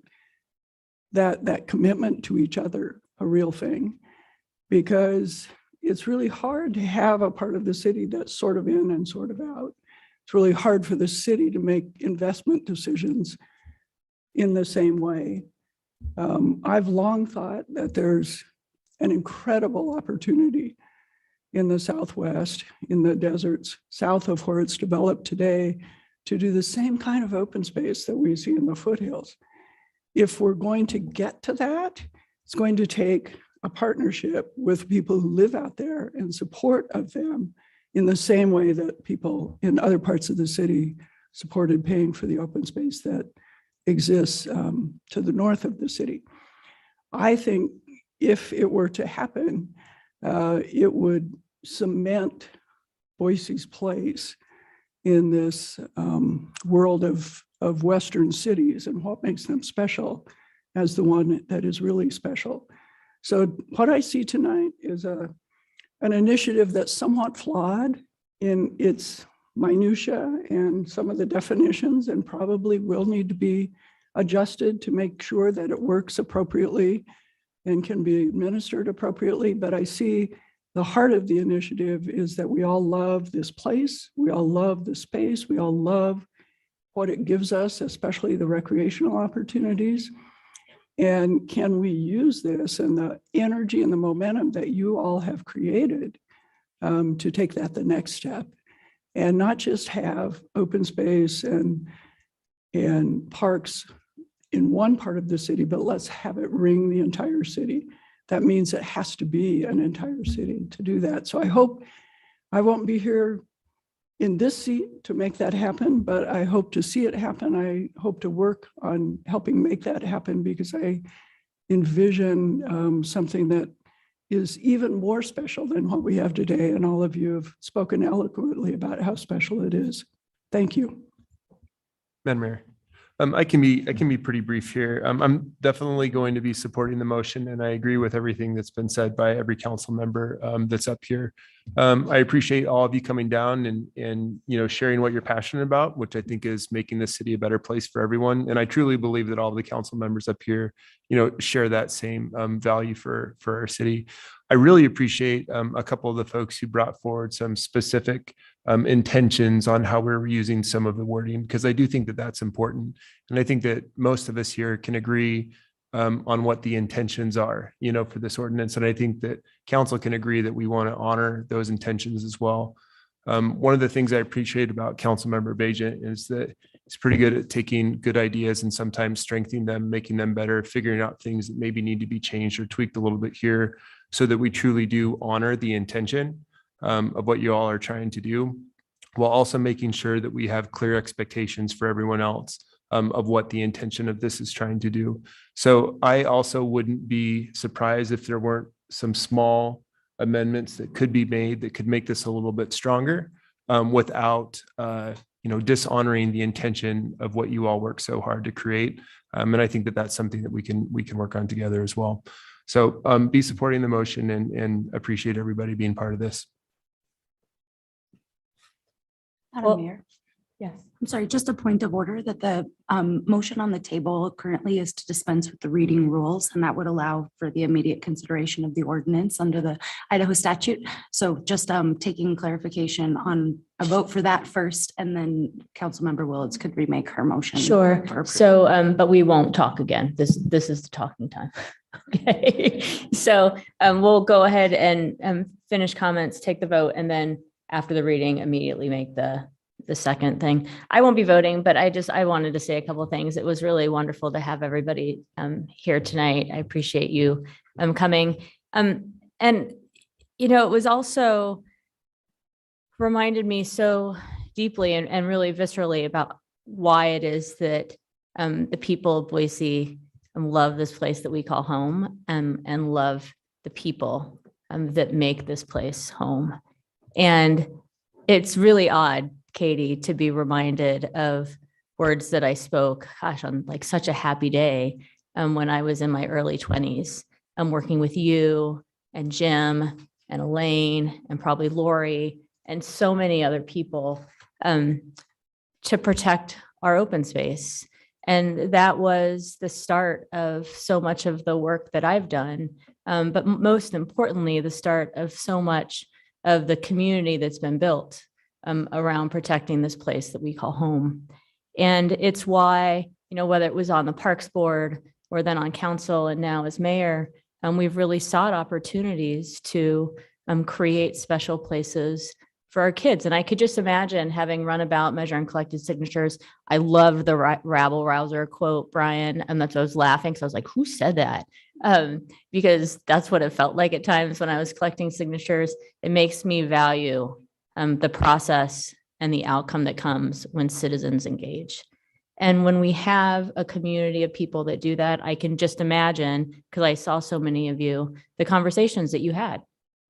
that commitment to each other a real thing? Because it's really hard to have a part of the city that's sort of in and sort of out. It's really hard for the city to make investment decisions in the same way. I've long thought that there's an incredible opportunity in the Southwest, in the deserts south of where it's developed today, to do the same kind of open space that we see in the foothills. If we're going to get to that, it's going to take a partnership with people who live out there and support of them in the same way that people in other parts of the city supported paying for the open space that exists to the north of the city. I think if it were to happen, it would cement Boise's place in this world of Western cities and what makes them special as the one that is really special. So what I see tonight is an initiative that's somewhat flawed in its minutia and some of the definitions, and probably will need to be adjusted to make sure that it works appropriately and can be administered appropriately. But I see the heart of the initiative is that we all love this place. We all love the space. We all love what it gives us, especially the recreational opportunities. And can we use this and the energy and the momentum that you all have created to take that the next step, and not just have open space and parks in one part of the city, but let's have it ring the entire city. That means it has to be an entire city to do that. So I hope I won't be here in this seat to make that happen, but I hope to see it happen. I hope to work on helping make that happen, because I envision something that is even more special than what we have today. And all of you have spoken eloquently about how special it is. Thank you. Madam Mayor. I can be pretty brief here. I'm definitely going to be supporting the motion, and I agree with everything that's been said by every council member that's up here. I appreciate all of you coming down and sharing what you're passionate about, which I think is making the city a better place for everyone. And I truly believe that all of the council members up here, share that same value for our city. I really appreciate a couple of the folks who brought forward some specific intentions on how we're using some of the wording, because I do think that that's important. And I think that most of us here can agree on what the intentions are, for this ordinance. And I think that council can agree that we want to honor those intentions as well. One of the things I appreciate about Councilmember Bajent is that he's pretty good at taking good ideas and sometimes strengthening them, making them better, figuring out things that maybe need to be changed or tweaked a little bit here, so that we truly do honor the intention of what you all are trying to do, while also making sure that we have clear expectations for everyone else of what the intention of this is trying to do. So I also wouldn't be surprised if there weren't some small amendments that could be made that could make this a little bit stronger without dishonoring the intention of what you all work so hard to create. And I think that that's something that we can work on together as well. So be supporting the motion and appreciate everybody being part of this. Madam Mayor. Yes. I'm sorry, just a point of order that the motion on the table currently is to dispense with the reading rules, and that would allow for the immediate consideration of the ordinance under the Idaho statute. So just taking clarification on a vote for that first, and then Councilmember Willetts could remake her motion. Sure. So, but we won't talk again. This is the talking time. Okay. So we'll go ahead and finish comments, take the vote, and then after the reading, immediately make the second thing. I won't be voting, but I wanted to say a couple of things. It was really wonderful to have everybody here tonight. I appreciate you coming. And it was also reminded me so deeply and really viscerally about why it is that the people of Boise love this place that we call home and love the people that make this place home. And it's really odd, Katie, to be reminded of words that I spoke, on like such a happy day when I was in my early 20s. I'm working with you and Jim and Elaine and probably Lori and so many other people to protect our open space. And that was the start of so much of the work that I've done. But most importantly, the start of so much of the community that's been built around protecting this place that we call home. And it's why, whether it was on the Parks Board or then on council and now as mayor, we've really sought opportunities to create special places for our kids. And I could just imagine having run about, measure and collected signatures. I love the rabble rouser quote, Brian, and that's why I was laughing. So I was like, who said that? Because that's what it felt like at times when I was collecting signatures. It makes me value the process and the outcome that comes when citizens engage. And when we have a community of people that do that, I can just imagine, because I saw so many of you, the conversations that you had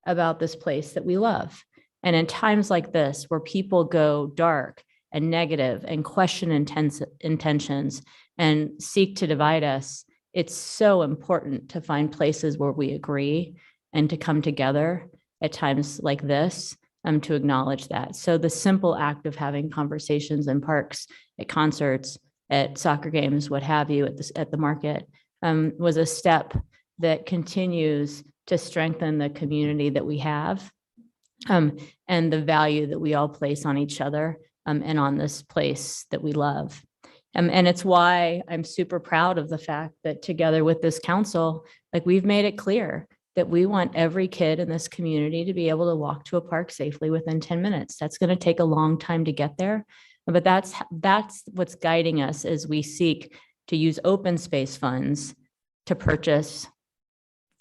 about this place that we love. And in times like this, where people go dark and negative and question intentions and seek to divide us, it's so important to find places where we agree and to come together at times like this to acknowledge that. So the simple act of having conversations in parks, at concerts, at soccer games, what have you, at the market, was a step that continues to strengthen the community that we have and the value that we all place on each other and on this place that we love. And it's why I'm super proud of the fact that together with this council, we've made it clear that we want every kid in this community to be able to walk to a park safely within 10 minutes. That's going to take a long time to get there, but that's what's guiding us as we seek to use open space funds to purchase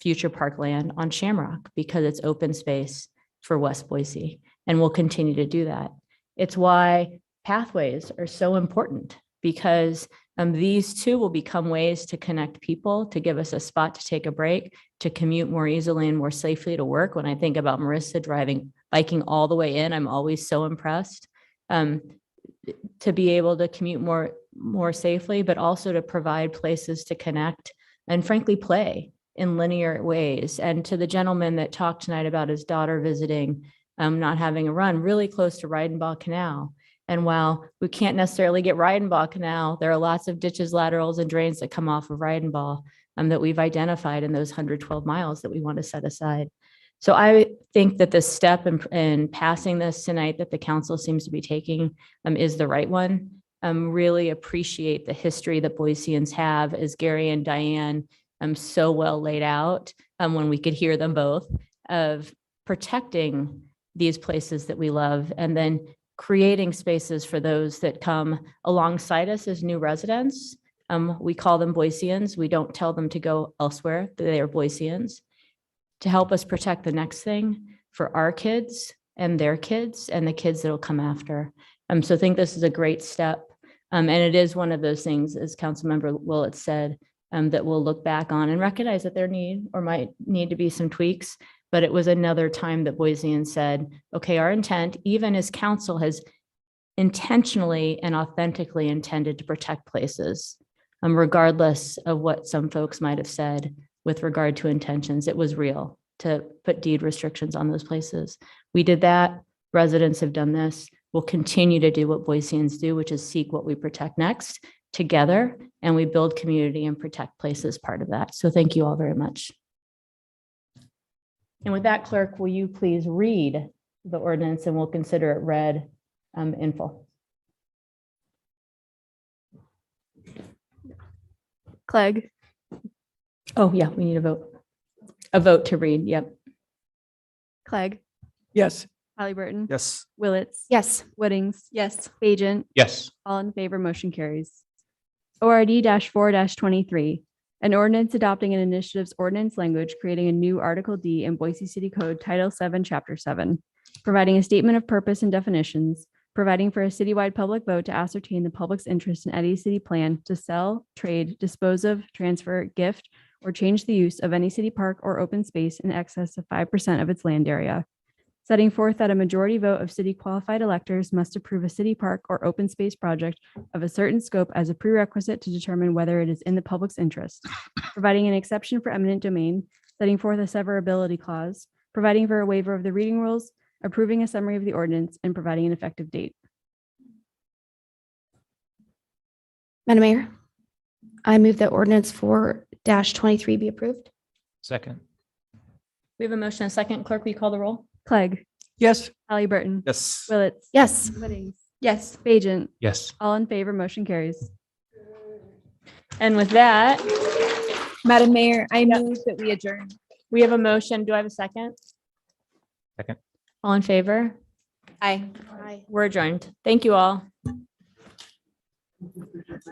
future parkland on Shamrock, because it's open space for West Boise, and we'll continue to do that. It's why pathways are so important, because these two will become ways to connect people, to give us a spot to take a break, to commute more easily and more safely to work. When I think about Marissa biking all the way in, I'm always so impressed. To be able to commute more more safely, but also to provide places to connect and frankly play in linear ways. And to the gentleman that talked tonight about his daughter visiting, not having a run really close to Reidenbach Canal. And while we can't necessarily get Reidenbach Canal, there are lots of ditches, laterals, and drains that come off of Reidenbach that we've identified in those 112 miles that we want to set aside. So I think that the step in passing this tonight that the council seems to be taking is the right one. Really appreciate the history that Boiseans have, as Gary and Diane so well laid out when we could hear them both, of protecting these places that we love and then creating spaces for those that come alongside us as new residents. We call them Boiseans. We don't tell them to go elsewhere. They are Boiseans, to help us protect the next thing for our kids and their kids and the kids that will come after. So I think this is a great step. And it is one of those things, as Councilmember Willett said, that we'll look back on and recognize that there might need to be some tweaks. But it was another time that Boiseans said, okay, our intent, even as council has intentionally and authentically intended to protect places, regardless of what some folks might have said with regard to intentions, it was real to put deed restrictions on those places. We did that. Residents have done this. We'll continue to do what Boiseans do, which is seek what we protect next together, and we build community and protect places part of that. So thank you all very much. And with that, clerk, will you please read the ordinance and we'll consider it read in full. Clegg. Oh, yeah, we need a vote. A vote to read, yep. Clegg. Yes. Halliburton. Yes. Willetts. Yes. Whittings. Yes. Bajent. Yes. All in favor, motion carries. ORD 4-23, an ordinance adopting an initiative's ordinance language, creating a new Article D in Boise City Code Title 7, Chapter 7, providing a statement of purpose and definitions, providing for a citywide public vote to ascertain the public's interest in any city plan to sell, trade, dispose of, transfer, gift, or change the use of any city park or open space in excess of 5% of its land area, setting forth that a majority vote of city qualified electors must approve a city park or open space project of a certain scope as a prerequisite to determine whether it is in the public's interest, providing an exception for eminent domain, setting forth a severability clause, providing for a waiver of the reading rules, approving a summary of the ordinance, and providing an effective date. Madam Mayor, I move that ordinance 4-23 be approved. Second. We have a motion and a second. Clerk, will you call the roll? Clegg. Yes. Halliburton. Yes. Willetts. Yes. Whittings. Yes. Bajent. Yes. All in favor, motion carries. And with that, Madam Mayor, I move that we adjourn. we have a motion. Do I have a second? Second. All in favor? Aye. We're adjourned. Thank you all.